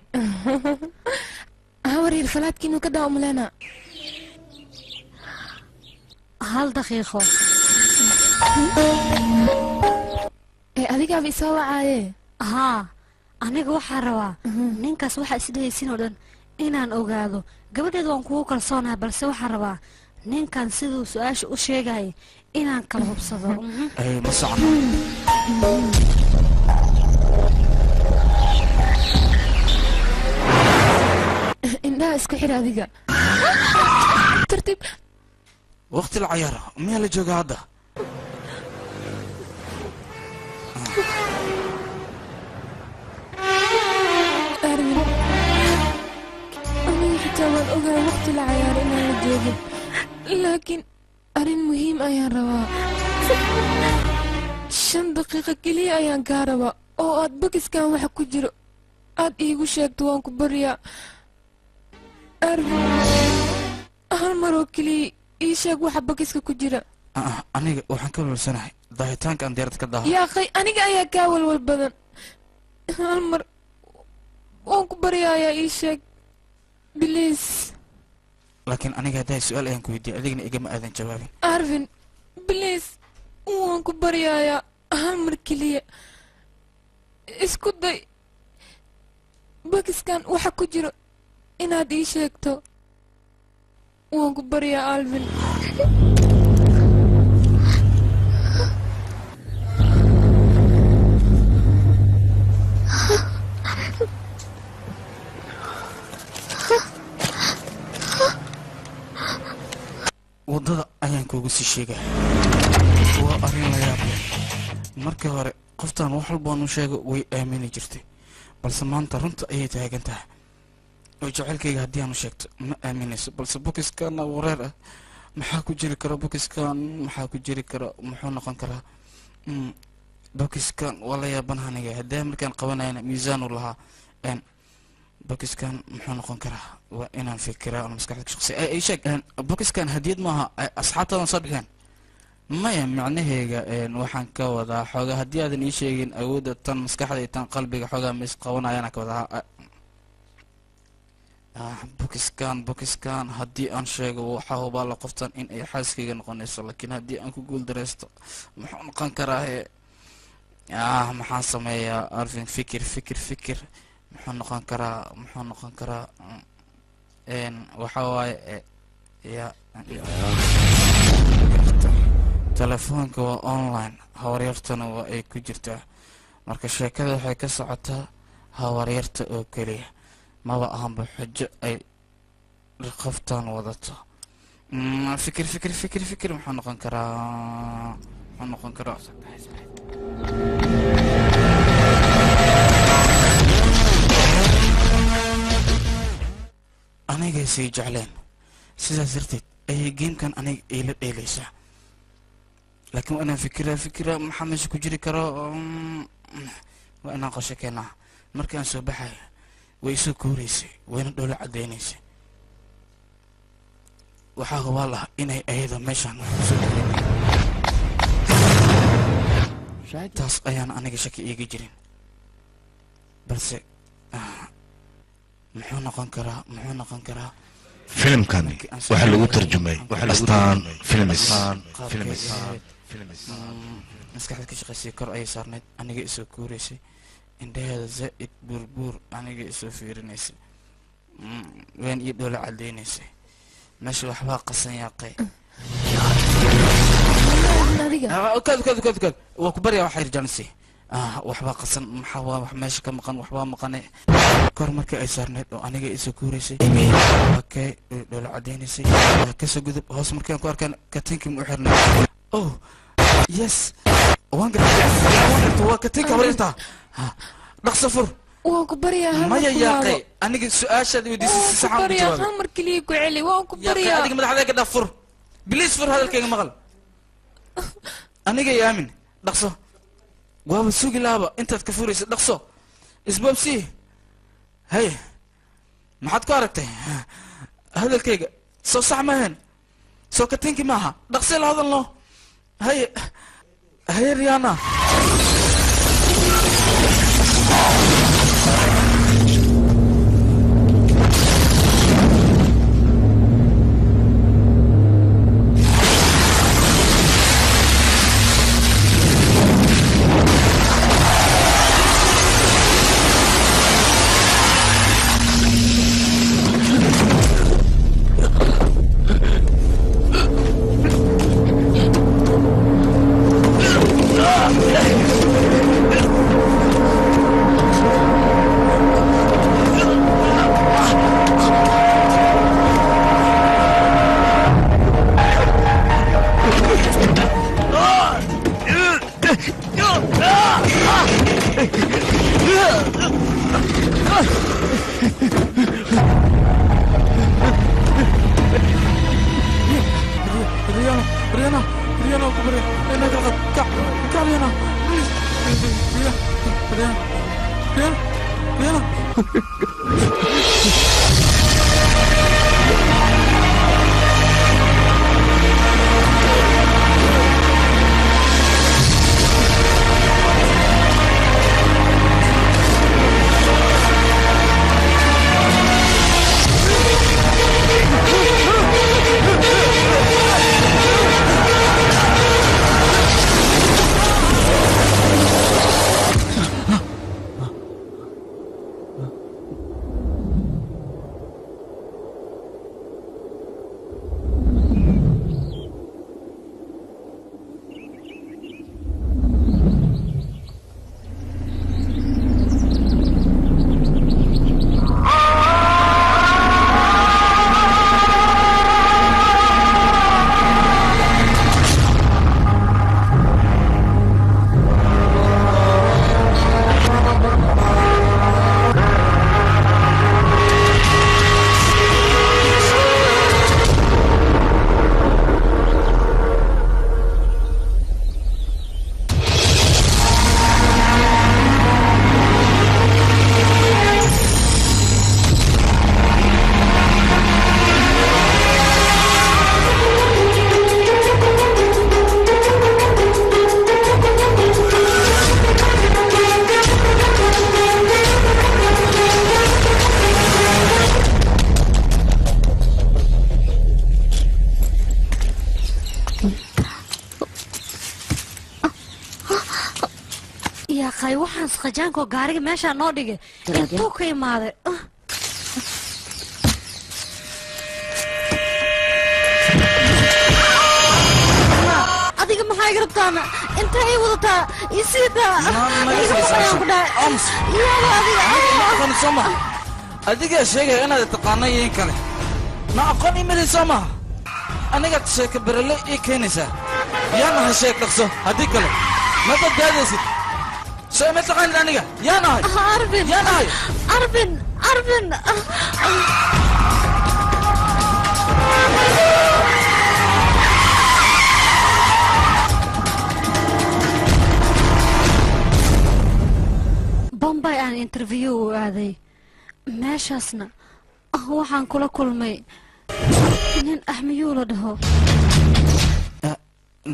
hawaryar falaadkiinuu ka daa umaleena 1 daqiiqo adigaaba isoo wacaaye haa aniga waxaa rabaa ninkaas waxaa isdhehaysin oo dhan inaan ogaado gabadheed waan kugu kalsoonahay balse waxaa rabaa ninkan siduu su-aasha u sheegaya inaan kala hubsado ma socno indhaha iska xir adiga tartiib waqti la cayaara miyaa la jooga hadda armin aniga xitaa waan ogaa waqti la cayaara inaan la joogin laakiin arrin muhiim ayaan rabaa 5 daqiiqo keliya ayaan kaa rabaa oo aad bakiskan waxa ku jiro aad iigu sheegto waan ku baryaa armin hal maroo keliya ii sheeg waxa bakiska ku jira aniga waxaan ka walwalsanahay daahitaanka aan diyaarad ka daaho yaa qay aniga ayaa kaa walwal badan hal mar waan ku baryayaa ii sheeg biliis laakiin aniga haddaa su-aal ayaan ku weydiiyay adigna igama aadan jawaabin arvin biliis waan ku baryayaa hal mar keliya isku day bakiskan waxa ku jiro inaad ii sheegto waan ku baryaa alvin waddada ayaan kuugu sii sheegaya waa arrin la yaab leh markii hore qoftaan wax walbaan u sheego way aamini jirtay balse maanta runta ayay taagan tahay oo jacaylkayga haddii aan u sheegto ma aaminayso balse bokiskan wareer ah maxaa ku jiri kara bokiskan maxaa ku jiri kara muxuu noqon karaa bokiskan waa la yaabanaha aniga haddii markaan qabanayna miisaan u lahaa bokiskan muxuu noqon karaa waa inaan fikiraa oo maskaxda ka shaqsi ay sheeg bokiskan hadiyad maaha asxaabtaadan soo bixiyaan maya macnaheega waxaan ka wadaa xoogaa haddii aadan ii sheegin awoodda tan maskaxda iyo tan qalbiga xoogaa ma is qabanayaan ka wadaa bokiskan haddii aan sheego waxaa hubaa la qoftan in ay xaaskayga noqonayso laakiin haddii aan ku guuldareysto muxuu noqon karaa maxaan sameeyaa arvin fikir muxuu noqon karaa waxaa waaye telefoonka waa online hawaryartana waa ay ku jirtaa marka sheekada waxay ka socotaa hawaryarta oo keliya maba ahanba xujo ay qoftaan wadato fikir muxuu noqon karaa anigay sii jecleen sidaas darteed ayay geemkan aniga ila dheelaysaa laakiin waa inaan fikira maxaa meesha ku jiri karo waa inaan qosho keenaa markii aan soo baxaya way isoo kooraysay wayna dhoola caddaynaysay waxaa hubaal ah inay ayada meeshaan soo dhaweynay taas ayaan aniga shaki iiga jirin balse muxuu noqon karaa filimkani waxaa lagu tarjumay astaan filmis maskaxda ka shaqaysay kor ayay saarnayd aniga isoo kuuraysay indhaheeda zaa'id buurbuur aniga isoo fiirinaysay ween iyo dhoola caddaynaysay meesha waxbaa qasan yaaqay kaad waa ku baryaa waxay rajaanaysa waxbaa qasan maxaa waa wax meesha ka maqan waxbaa maqane kor markii ay saarneyd oo aniga isoo kuuraysay okay dhoola caddaynaysay kasoo gudub hoos markii aan ku arkaan katinkii mu xirnay oh yes waan garta waa katinka wareerta dhaqso fur waan ku baryaa maya yaaqay aniga su-aashaad weydiisay si sax aan u jawaabay hal mar kaliya ku celi waan ku baryaa adiga madaxdayga dhaaf fur bilis fur hadalkayga maqal aniga yaamin dhaqso waaba sugi laaba intaad ka furaysa dhaqso isboobsii hay maxaad ku aragtay hadalkayga soo sax maahan soo katinki maaha dhaqsi la hadalno hay riyaana waxaan qajaanko gaariga meesha noo dhigay intuu ka imaaday adiga maxay garabtaana انت ايه وضعتها يسيدها adiga sheegay inaad taqaano in kale ma aqoon imiri sama aniga sheeka barale ee keenaysa yaana ha sheeg dhaqso hadii kale ma badbaadaysid soo ma taqaan aniga yaana arvin yaana arvin arvin bombay aan interview u aaday meeshaasna waxaan kula kulmay nin axmiyuu la dhaho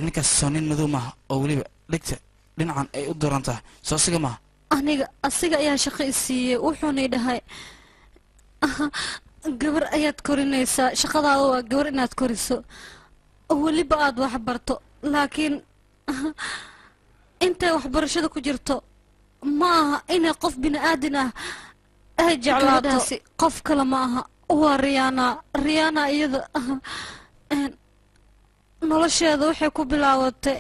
ninkaas soo nin madow maaha oo weliba dhegta dhinacan ay u duran tahay soo asiga maaha aniga asiga ayaa shaqo i siiyey wuxuunay dhahay gabar ayaad korinaysaa shaqadaada waa gabar inaad koriso weliba aad wax barto laakiin intay waxbarashada ku jirto ma aha inay qof bini aadin ah ay jeclaato qof kale ma aha waa riyaana iyada nolosheeda waxay ku bilaabatay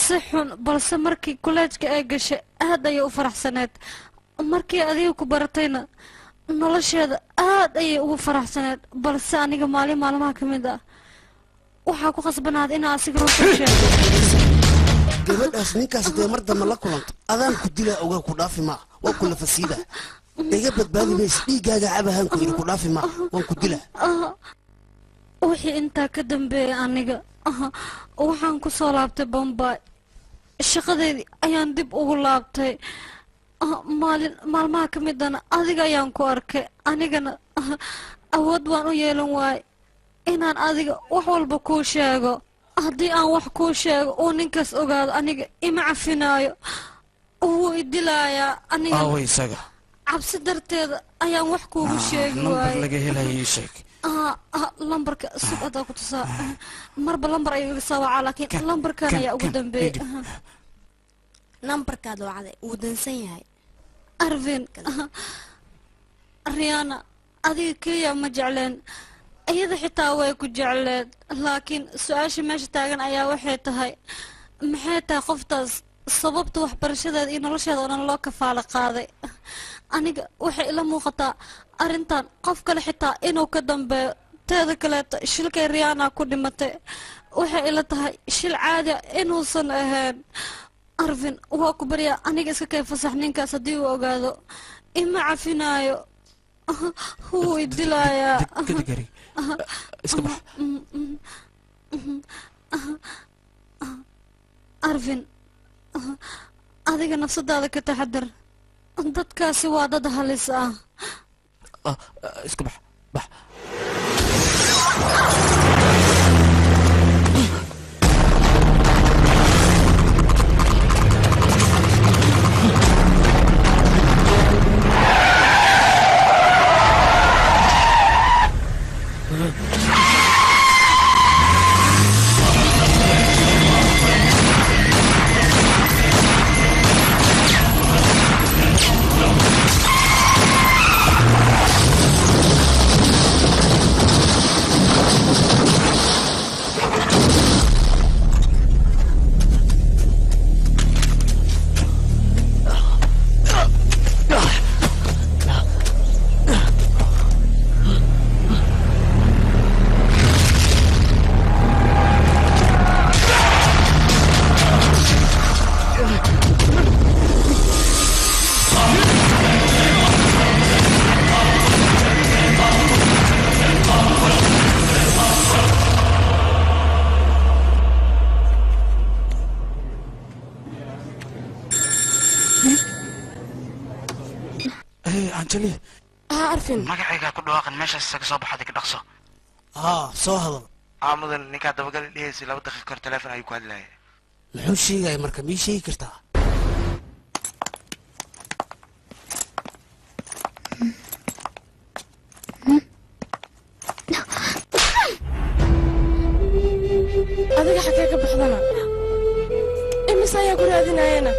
si xun balse markii kuleejka ay gashay aad ayay u faraxsaneed markii adiga ku baratayna nolosheeda aad ayay ugu faraxsaneed balse aniga maalmaha ka mid ah waxaa ku khasbanaad inaa asiga runta u sheego gabadhaas ninkaas dee mar dambe la kulanto adaan ku dilaa ogaan ku dhaafi maa waa ku lafasiida iga badbaadi maysa dhiiggaaga cabahaan ku yidhi ku dhaafi maa waan ku dilaa wixii intaa ka dambeeyay aniga waxaan ku soo laabtay bombay shaqadeedii ayaan dib ugu laabtay maalmaha ka midana adiga ayaan ku arkay anigana awood waan u yeelan waayay inaan adiga wax walba kuu sheego haddii aan wax kuu sheego uu ninkaas ogaado aniga ima cafinaayo wuu i dilaayaa aniga isaga cabsi darteeda ayaan wax kuugu sheegi waayay laga helayo ii sheeg lambarka sug hadaa ku tusaa marba lambar ayuu iga soo wacaa laakiin lambarkan ayaa ugu dambeeyay nambarkaad wacday wuu dansan yahay arvin riyaana adiga keliya ma jecleen iyada xitaa way ku jecleed laakiin su-aasha meesha taagan ayaa waxay tahay maxay tahay qoftaas sababta waxbarashadeeda iyo nolosheeda oo dhan loo kafaalo qaaday aniga waxay ila muuqataa arrintan qof kale xitaa inuu ka dambeeyo teeda kaleeta shilkay riyaana ku dhimatay waxay ila tahay shil caadi inuusan ahayn arvin waa ku baryaa aniga iska kay fasax ninkaas haddii uu ogaado ima cafinaayo wuu i dilaayaa iska bax arvin adiga nafsadaada ka taxadar dadkaasi waa dad halis ah iska bax bax magacaygaa ku dhawaaqan meeshaas isaga soo baxaday ka dhaqso soo hadal mudan ninkaa dabagal dhihaysay 2 daqiiqo kor teleefon ayuu ku hadlaya muxuu sheegaya marka mii sheegi kartaa adiga xagee ka baxdana imise ayaa ku raadinayana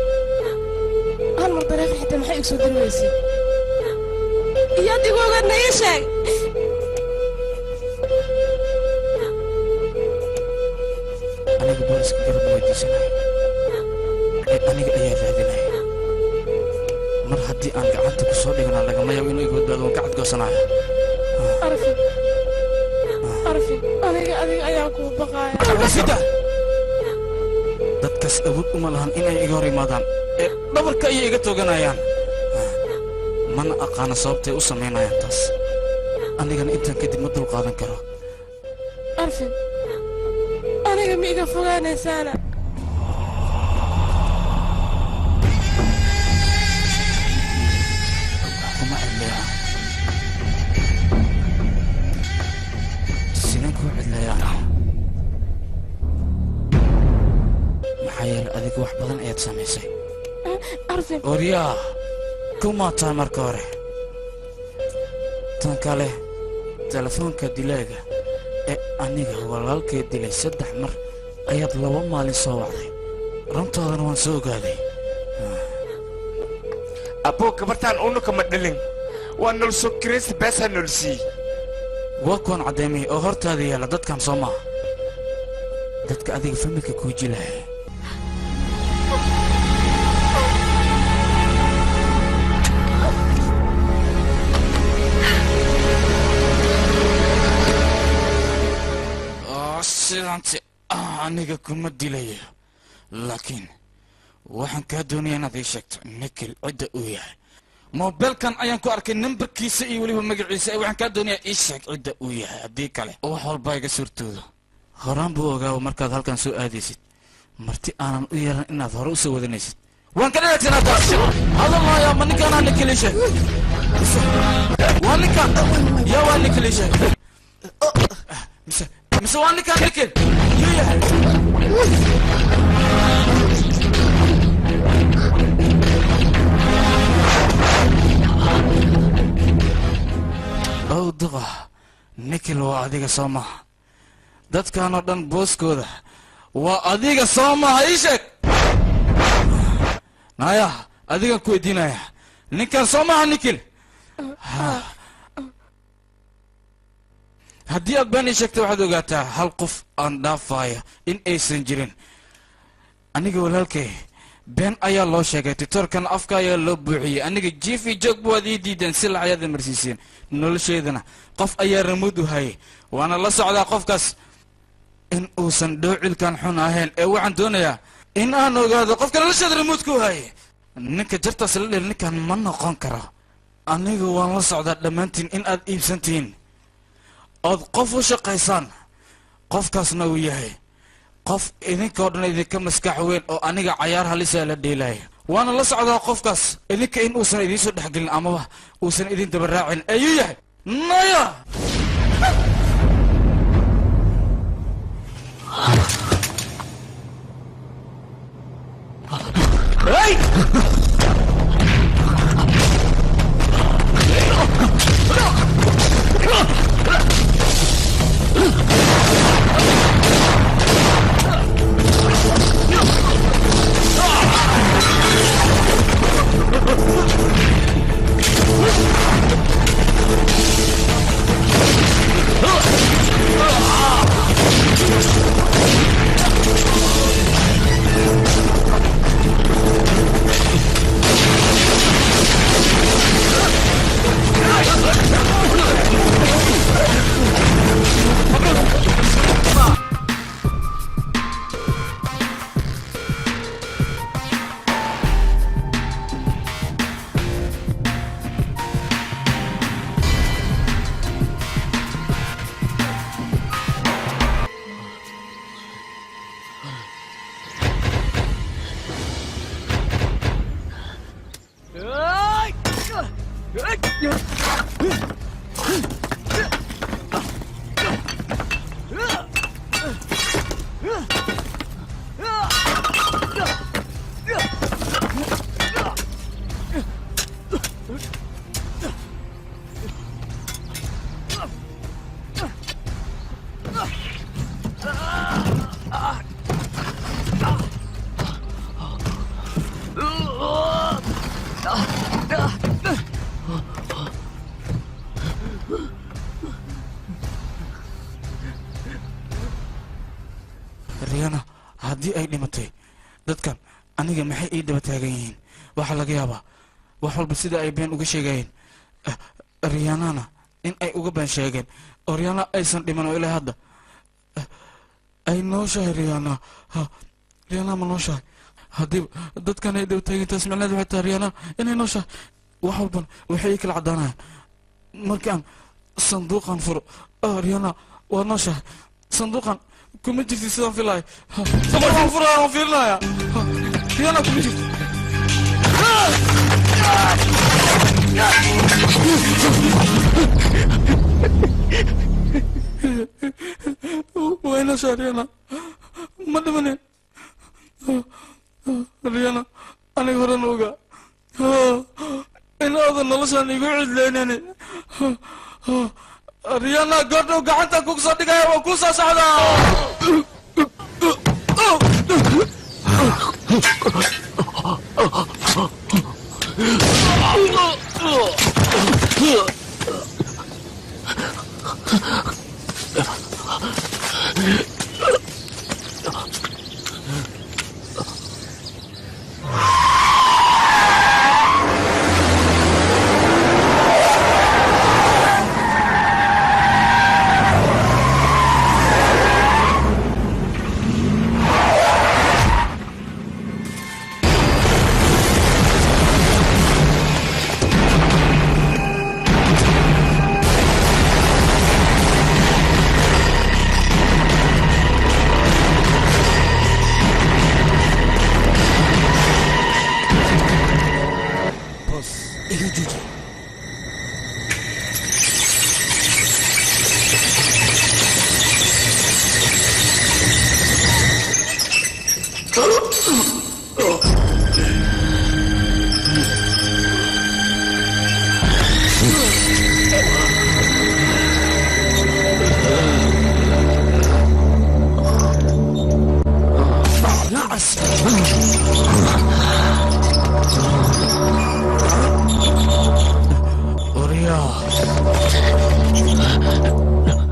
hal mar dareef xitaa maxay igu soo diri weysay iyo adigoogaadna ii sheeg aniga booliska garab weydiisanaya ee aniga ayaa raadinaya mar haddii aan gacanta ku soo dhigana lagama yaabo inuu iga badbaado waan ka cadgoosanaya arfin adiga ayaa kuu baqaaya sida dadkaas awood uma lahan inay iga hor imaadaan ee dhabarka ayay iga tooganayaan mana aqaana sababtay u samaynayaan taas anigana intaan kadib ma dul qaadan karo arfin aniga ma iga fogaanaysaana kuma cidleeya sideen kuu cidleeyaa maxaa yeele adiga wax badan ayaad samaysay arfin oryaa kumaa tahay marka hore tan kale telefoonka dilaaga ee aniga walaalkee dilay 3 mar ayaad 2 maalin soo wacday runtoodana waan soo ogaaday aboo gabartaan unuka ma dhalin waa nolosoo kiraysta beesaa nolosii waa kuwan caddeemay oo hortaada yaalla dadkan soo maaha dadka adiga familka kuu jilaya sidaanti aniga kuma dilayo laakiin waxaan kaa doonaya inaad ii sheegto nikil cidda uu yahay moobeelkan ayaan ku arkay nambarkiisa iyo weliba magaciisa waxaan kaa doonayaa ii sheeg cidda uu yahay haddii kale wax walba iga suurtoodo horaan buu ogaawo markaad halkan soo aadaysid marti aanan u yeelan inaad hore u soo wadanaysid waan ka dhagaagsanaa taas hadalmaayaa ma ninkaanaa nikil ii sheeg waa ninkaan yaa waa nikil ii sheeg mise waa ninkaan nikil yuu yahay ow duqa nikil waa adiga soo maha dadkanoo dhan booskooda waa adiga soo maha ii sheeg naya adigan ku weydiinaya ninkan soo maha nikil haddii aad been ii sheegta waxaad ogaataa hal qof aan dhaafaayo in aysan jirin aniga walaalkay been ayaa loo sheegay titoorkan afka ayaa loo buuxiyey aniga jiif iyo joog baad ii diideen si lacayaad marsiiseen nolosheedana qof ayaa ramuud u hayay waana la socdaa qofkaas in uusan dhoocilkan xun ahayn ee waxaan doonayaa in aan ogaado qofka nolosheeda ramuud ku hayay ninka jartaas la dhel ninkan ma noqon karo aniga waan la socdaa dhammaantiin in aad iibsantihiin ood qof u shaqaysaan qofkaasna uu yahay qof idinkoo dhan idinka maskax weyn oo aniga cayaar halisaa la dheelaya waana la socdaa qofkaas idinka in uusan idiinsoo dhexgelin amaba uusan idin dabaraacin ayuu yahay naya hey aniga maxay ii daba taagan yihiin waxaa laga yaabaa wax walba sida ay been uga sheegayeen riyaanana in ay uga been sheegeen oo riyaana aysan dhiman oo ilaa hadda ay nooshahay riyaana riyaana ma nooshahay haddii dadkan ay daba taagan taas macnaheedu waxay tahay riyaana inay nooshahay wax walban waxay ii kala caddaanayaan markaan sanduuqan furo riyaana waa nooshahay sanduuqan kuma jirti sidaan filaaya markaan furaya waan fiirinaya riyaana kuma jirti وين ريانا ما دمنين ريانا أنا هرن وجا إن هذا نلصان يقعد لينني ريانا قدو قعدت كوك صديقة وكوسا سعدا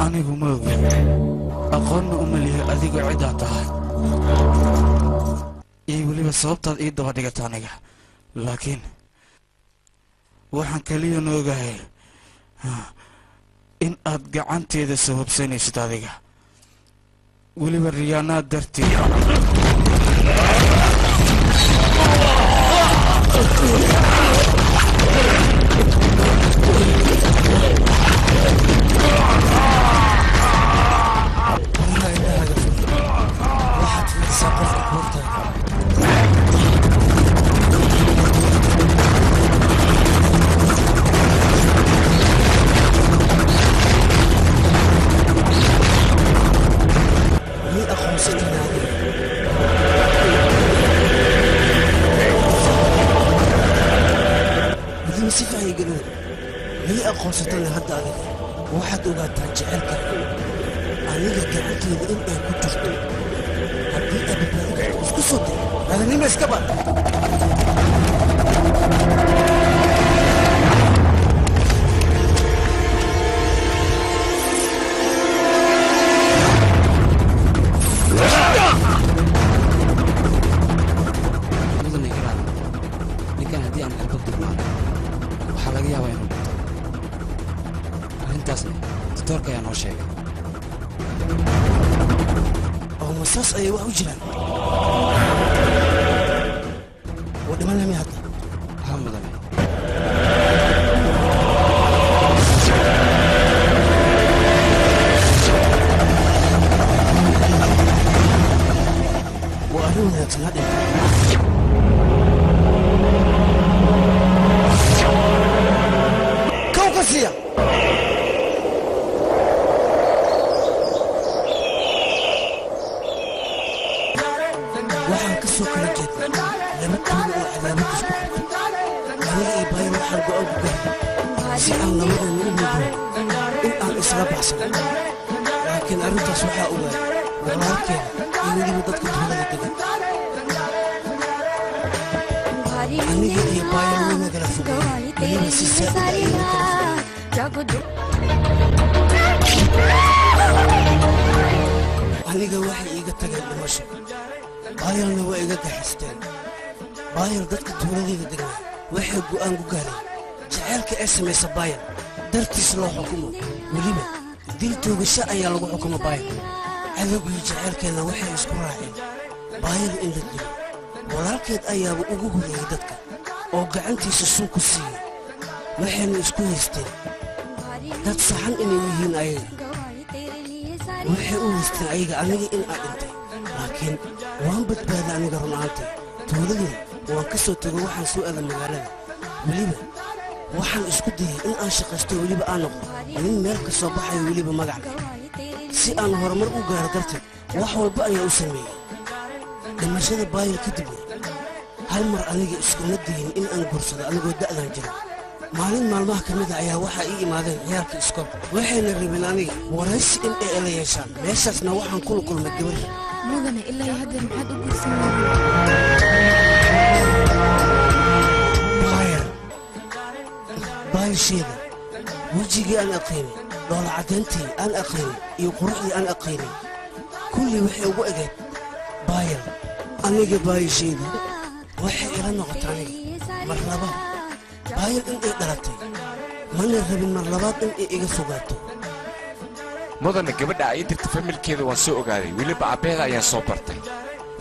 anigu ma ogi aqoonna uma lihi adigu ciddaa tahay iyo weliba sababtaad ii daba dhigata aniga laakiin waxaan kaliya noogahay in aad gacanteeda sababsanaysid adiga weliba riyaanaa darteed aqoonsatana hadda adiga waxaad ogaataa jecelka aniga gacanteeda in ay ku jirto haddii aad badbaadi karto isku soo day raadinima iska bad ninkan haddii aan xirba dugnaano waxaa laga yaabaa inuu dhinto arrintaasna diktoorka ayaa noo sheegay oo masaas ayay wax u jiraan oo dhiman lami hadda ha mudane waa arrin wanaagsan ha dhinta كوكسيا waxaan ka soo kala jeednay laba tuulo oo cadaabad isku qabtay aniga iyo baay waxaan go-aan ku gaarnay si aan labadan u mudno in aan isla baxsano laakiin arrintaas waxaa ogaaday walaalkeena iyo weliba dadka tuulada degan aniga iyo baaya way nagala fogay aniga si saa'id ayay nagala fogay aniga waxay iiga tageen dhimasho baayalna waa iga gaxisteen baayal dadka tuuladeeda degnaa waxay go'aan ku gaareen jaceylka ee samaysa baayal dartiis loo xukumo weliba dil toogasho ayaa lagu xukumo baayal cadowgii jaceylkeedna waxay isku raaceen baayal in la dilo walaalkeed ayaaba ugu horeeyey dadka oo gacantiisa sun ku siiyey waxayna isku haysteen dad saxan inay yihiin ayaga waxay u haysteen ayaga aniga in aan dhintay laakiin waan badbaaday aniga run ahaantii tuuladii waan ka soo tego waxaan soo aaday magaalada weliba waxaan isku dayay in aan shaqaysto weliba aan noqdo nin meel ka soo baxayo weliba magac leh si aan horumar u gaaro darteed wax walba ayaa u sameeyey dhimashada baayil kadibna hal mar aniga iskuma dayin in aan guursado anigoo da'dan jiro maalin maalmaha ka mida ayaa waxaa ii imaadeen ciyaarka iskool waxayna rabeen aniga waraysi in ay ela yeeshaan meeshaasna waxaan kula kulmay gabar mudane ilaa haddeer maxaad u guursan baayisheeda wejigii aan aqaynay dhoola caddayntii aan aqaynay iyo quruxdii aan aqaynay kullii waxay ugu egeed baayal aniga baayisheeda waxay ila noqota aniga mar labaad baayal in ay dhalatay mana rabin mar labaad in ay iga fogaato mudane gabadha ay dirta familkeeda waan soo ogaaday weliba abbeeda ayaan soo bartay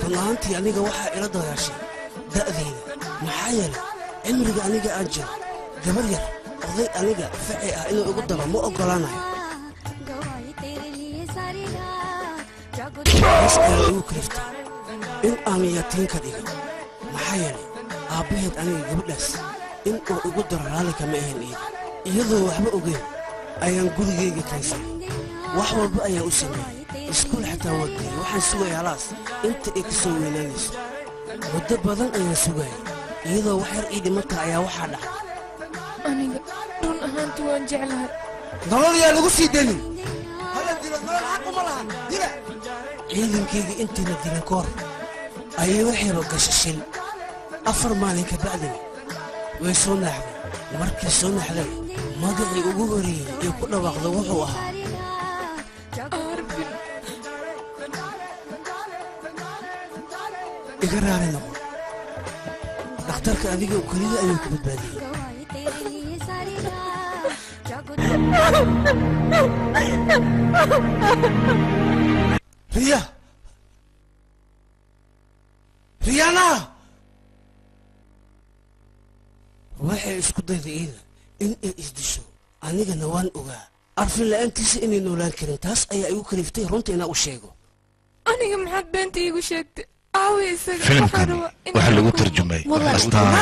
run ahaantii aniga waxaa ila dagaashay da'dayda maxaa yeelay cimriga aniga aan jiro gabar yar oday aniga faci ah inuu igu daro ma oggolaanayo is ayaa igu kaliftay in aan yatiin ka dhigo maxaa yeelay aabbaheed aniga gabadhaas in uu igu daro raalli kama ahayn iyadoo waxba ogeyn ayaan gurigayga kaysay wax walba ayaan u sameeyey iskuul xataa waa geeyey waxaan sugaya halaas inta ay ka soo weynaanayso muddo badan ayaan sugayay iyadoo wax yar ii dhimanta ayaa waxaa dhacay aniga run ahaanti waan jeclahay nolol yaa lagu sii danin hala dilo nolol xaq uma laha dila ciidankayga intiina dilan ka hor ayay waxayba gasha shil 4 maalin ka bacdina way soo naaxday markii soo naaxday magacii ugu horeeyey ee ku dhawaaqda wuxuu ahaa iga raali noqo dhakhtarka adiga keliya ayuu ku badbaadiyey riya riyana waxay isku dayday iida in ay isdisho anigana waan ogaa arfin la'aantiisa inay noolaan karin taas ayaa igu kaliftay runta inaa u sheego aniga maxaad beenta iigu sheegtay aawi isaga filimkani waxaa lagu tarjumay astaan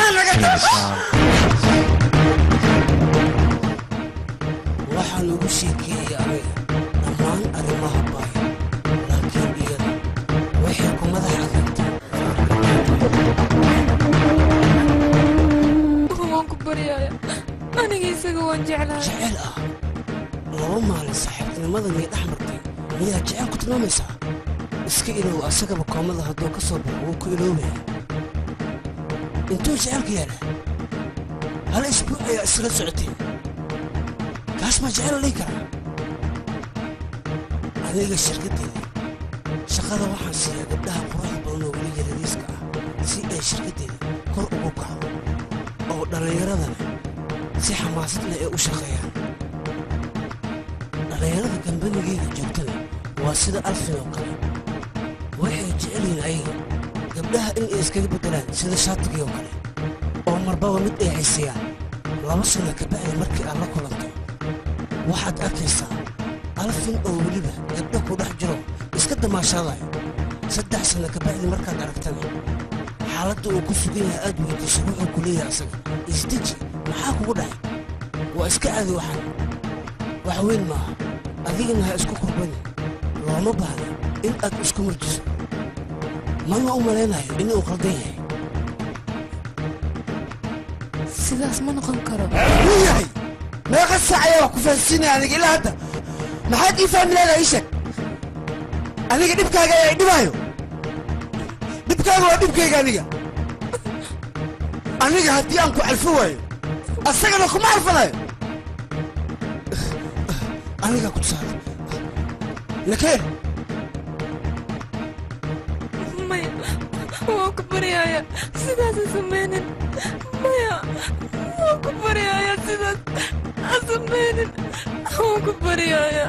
waxaan ugu sheekeeyey aniga dhammaan arrimaha baaya laakiin iyada waxay ku madax adagtay waan ku baryaaya aniga isaga waan jeclahay jecel ah 2 maalin saaxiibtinimadan iyo dhex martay miyaa jecel ku tilmaamaysaa iska ilow asagaba koomada hadduu ka soo baxo wuu ku iloobaya intuu jecelka yaala hal isbuuc ayaa isla socoteen kaas ma jecel dhihi karaa aniga shirkaddeeda shaqada waxaan siiyaa gabdhaha quruxda badan oo weli yaradiiska ah si ay shirkaddeeda kor ugu kacdo oo dhallinyaradana si xamaasad leh ay u shaqeeyaan dhallinyarada kambanigeyga joogtana waa sida alfin oo kale waxay jecel yihiin ayaga gabdhaha in ay iskaga beddelaan sida shaatigii oo kale oo marbaba mid ay haysayaan 2 sano ka bacdi markii aad la kulanto waxaad arkaysaa alfin oo weliba gabdho ku dhex jiro iska damaashaadayo 3 sano ka bacdi markaad aragtana xaaladda uu ku sugan yahay aad weydiiso wuxuu ku leeyahay asaga isdeji maxaa kugu dhacay waa iska caadi waxaan wax weyn maaha adigana ha isku kurbani looma baahna in aad isku murjiso mana u malaynayo inuu qaldan yahay sidaas ma noqon karo wuu yahay meeqa saac ayaa wax ku fahansiinaya aniga ilaa hadda maxaad ii fahmi leedahay ii sheeg aniga dhibkaaga ayaa idhibaayo dhibkaaga waa dhibkayga aniga haddii aan ku calfo waayo asagana kuma calfanayo aniga ku tusaale nakeen waan ku baryaaya sidaas ha sameynin maya waan ku baryaaya sidaas ha sameynin waan ku baryaaya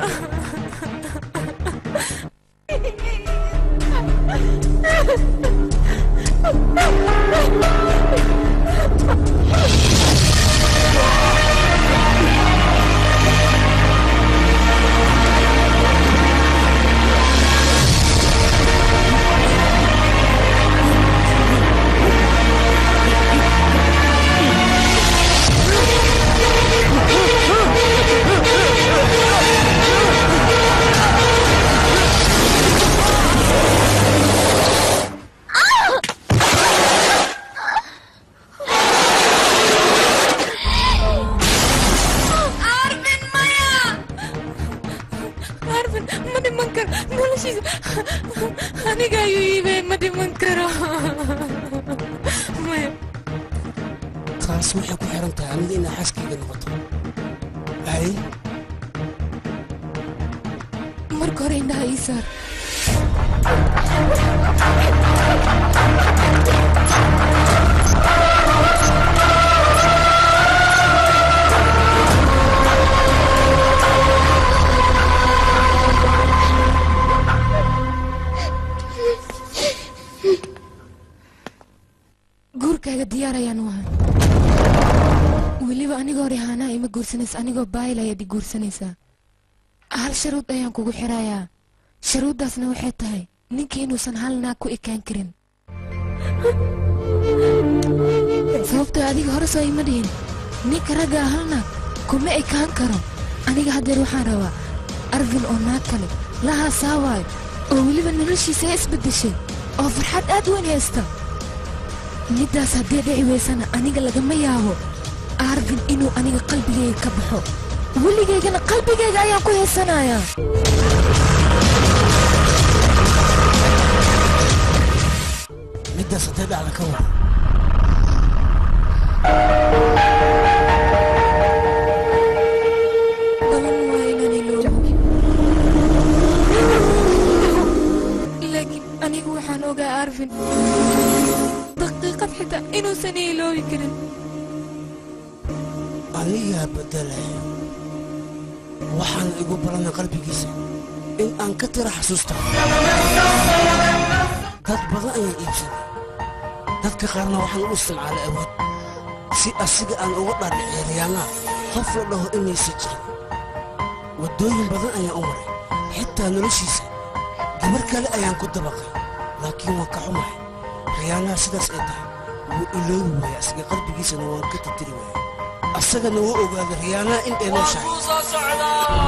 aniga ayuu iibay ma dhiman karo maya taas waxay ku xiran tahay aniga inaa xaaskayga noqoto ay marka hore indhaha ii saar guurkaaga diyaar ayaan u ahay weliba anigoo rihaanaa ima guursanaysa anigoo baayil ayaad i guursanaysaa hal sharuud ayaan kugu xirayaa sharuuddaasna waxay tahay ninkii inuusan hal naag ku ekaan karin sababtoo adiga hore soo ima dhihin ninka raggaa hal naag kuma ekaan karo aniga haddeer waxaan rabaa arvin oo naag kale lahaa saawaayo oo weliba noloshiisa isbeddeshay oo farxad aad weyn haysta middaas haddii dhici weysana aniga lagama yaabo arvin inuu aniga qalbigayga ka baxo weligaygana qalbigayga ayaan ku heysanayaa middaas haddii dhacda ka war balan waa inaan iloobo laakiin anigu waxaan ogaa arvin daqiiqad xitaa inuusan iloobi karin anigaa beddelay waxaan igu baranay qalbigiisa in aan ka tira xasuusta dad badan ayaan iibsaday dadka qaarna waxaan u isticmaalay awood si asiga aan uga dhaadhiciyo riyaanaa qof la dhaho inaysa jirin waddooyin badan ayaan u maray xitaa noloshiisa gabar kale ayaan ku dabaqay laakiin waan ka xumahay riyaanaha sidaas ay tahay wuu iloobi waaya asiga qalbigiisana waan ka tirtiri waaya asagana wuu ogaaday riyaanaha in ay nooshahay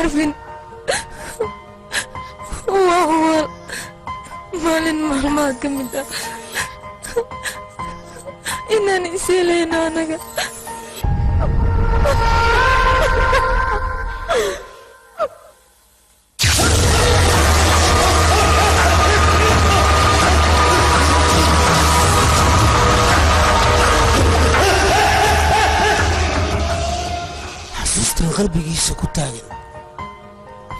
arvin waa huwaal maalin maalmaha ka mid ah inaan iseelayno anaga xasuustan qalbigiisa ku taagan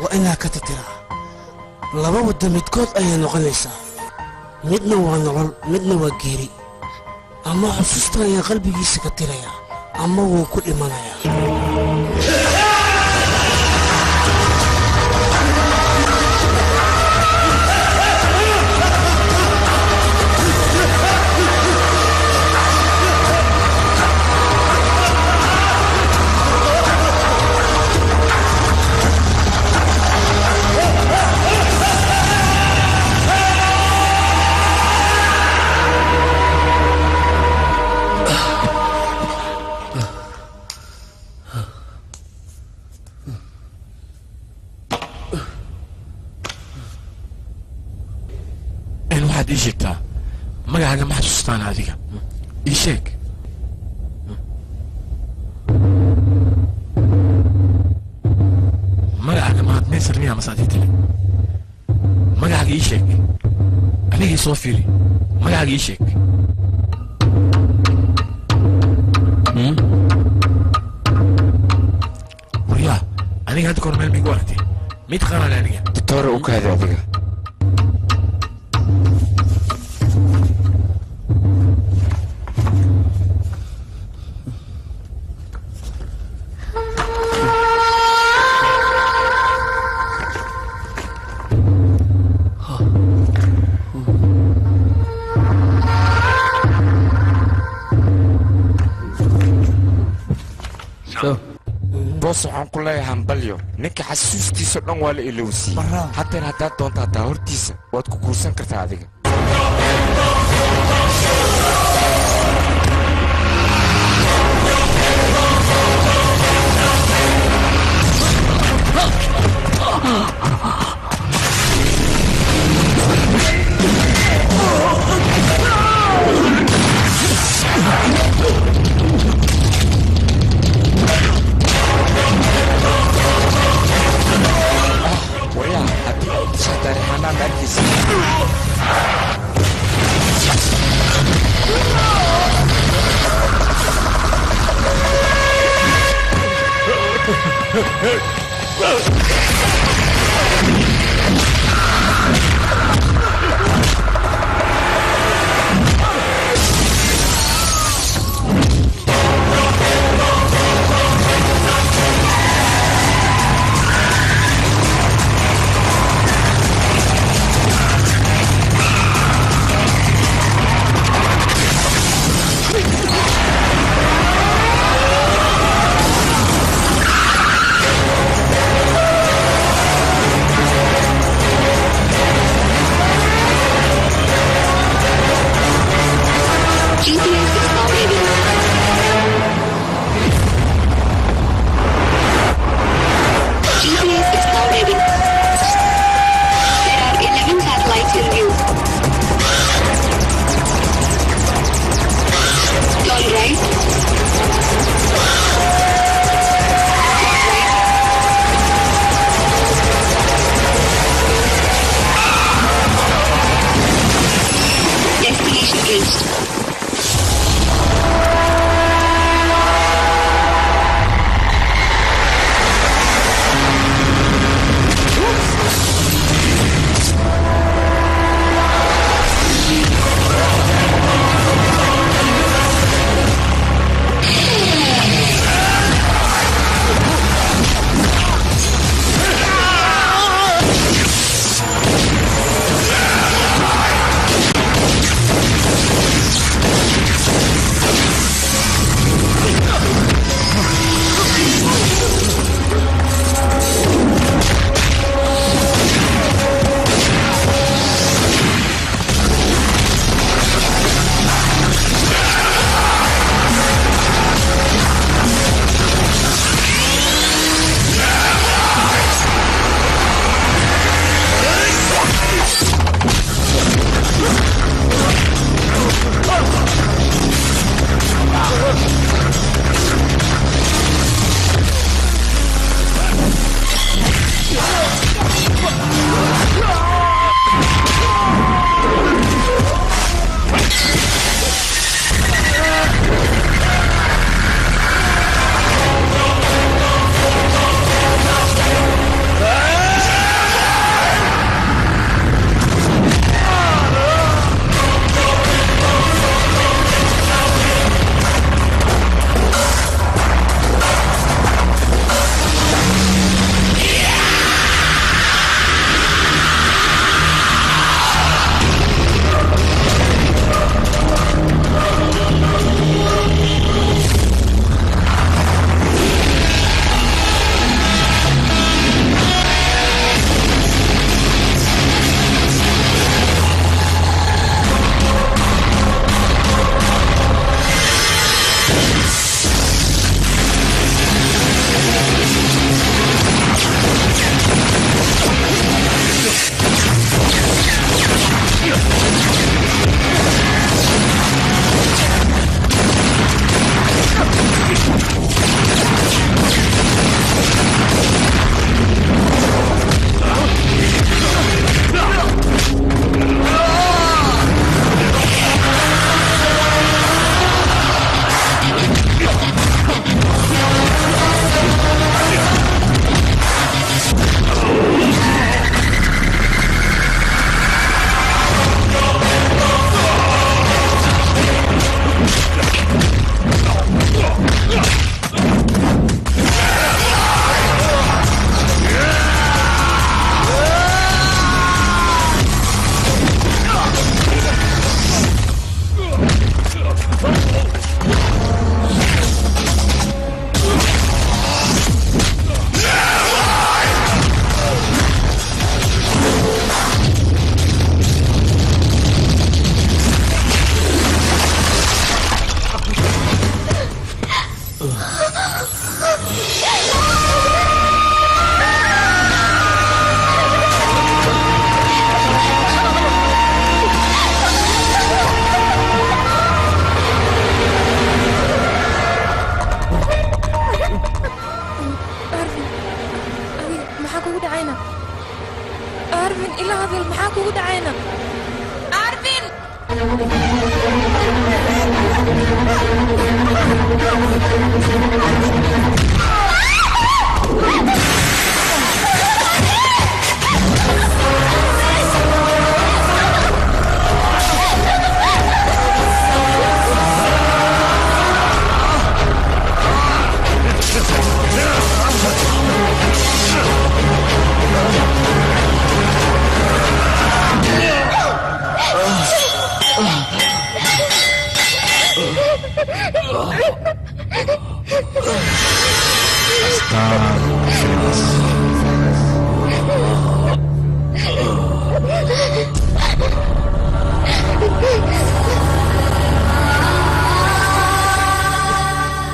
waa inaa ka titiraa laba wadda midkood ayay noqonaysaa midna waa nolol midna waa geeri ama xusuustan ayaa qalbigiisa ka tirayaa ama wuu ku dhimanayaa waxaad ii sheegtaa magacaaga ma xasuustaan adiga ii sheeg magacaaga maad meesar miyaa masaadii tili magacaaga ii sheeg anigii soo fiiri magacaaga ii sheeg waryaa aniga hadda kahor meel miigu aragtay mid qaanale aniga doctora u kaadi adiga boos waxaan ku leeyahay hambalyo ninka xasuustiisa dhan waa la ilowsiiyey hadeer haddaad doonta hataa hortiisa waad ku guursan kartaa adiga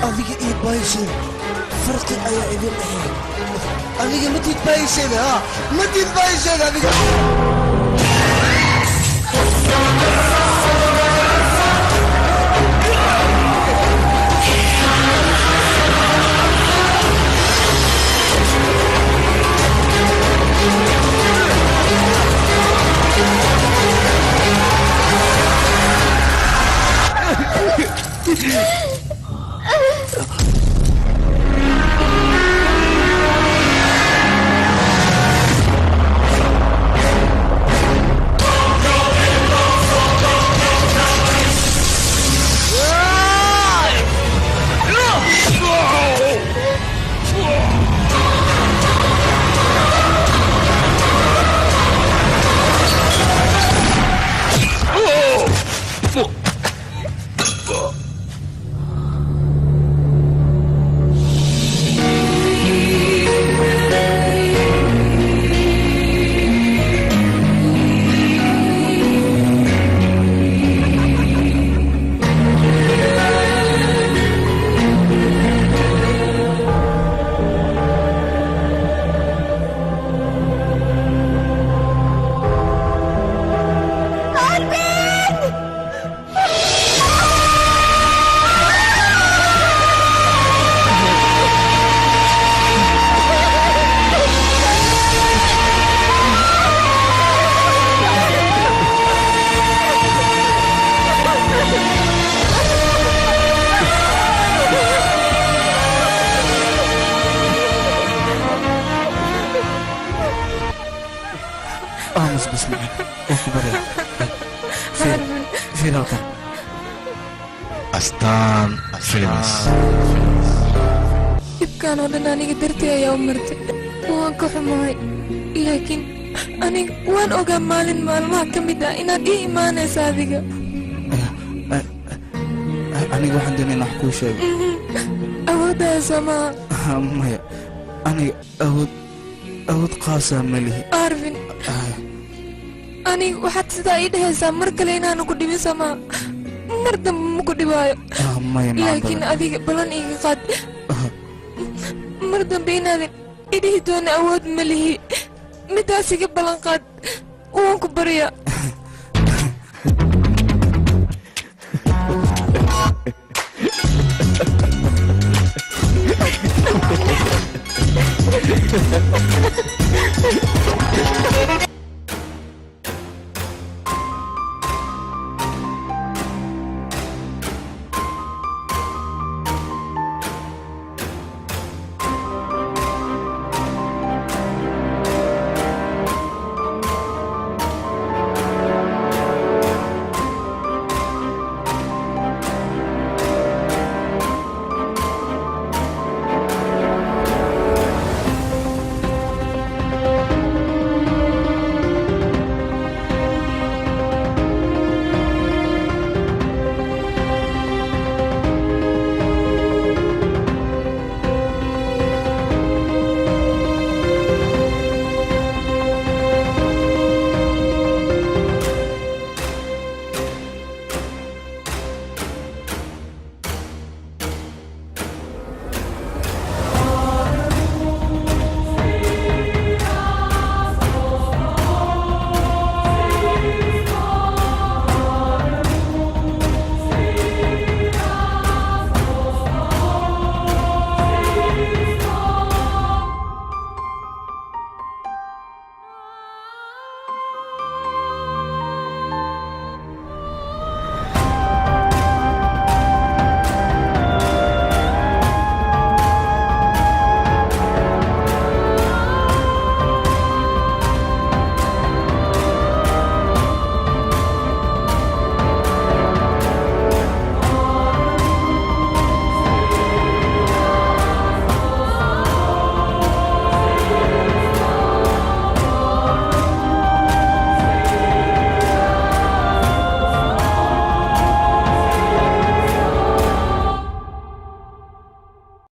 adiga iyo baayshada farqi ayaa idin dhaxeey adiga ma tid baayshada ha ma tid baayshada adiga بس معي وكبري في الوطن أستان فيلمس ibkaan oo dhan aniga dartii ayaa u martay waan ka xumahay laakiin aniga waan ogaa maalin maalmaha ka mid ah inaad ii imaanaysa adiga aniga waxaan doonay inaan wax kuu sheego awooddaasa maaha maya aniga awood qaasaa ma lihi arvin aniga waxaad sidaa ii dhehaysaa mar kale inaanu ku dhibin samaa mar dambe ma ku dhibaayo laakiin adiga balan iiga qaad mar dambe inaadan idhihi doona awood ma lihi midaas iga ballan qaad waan ku baryaa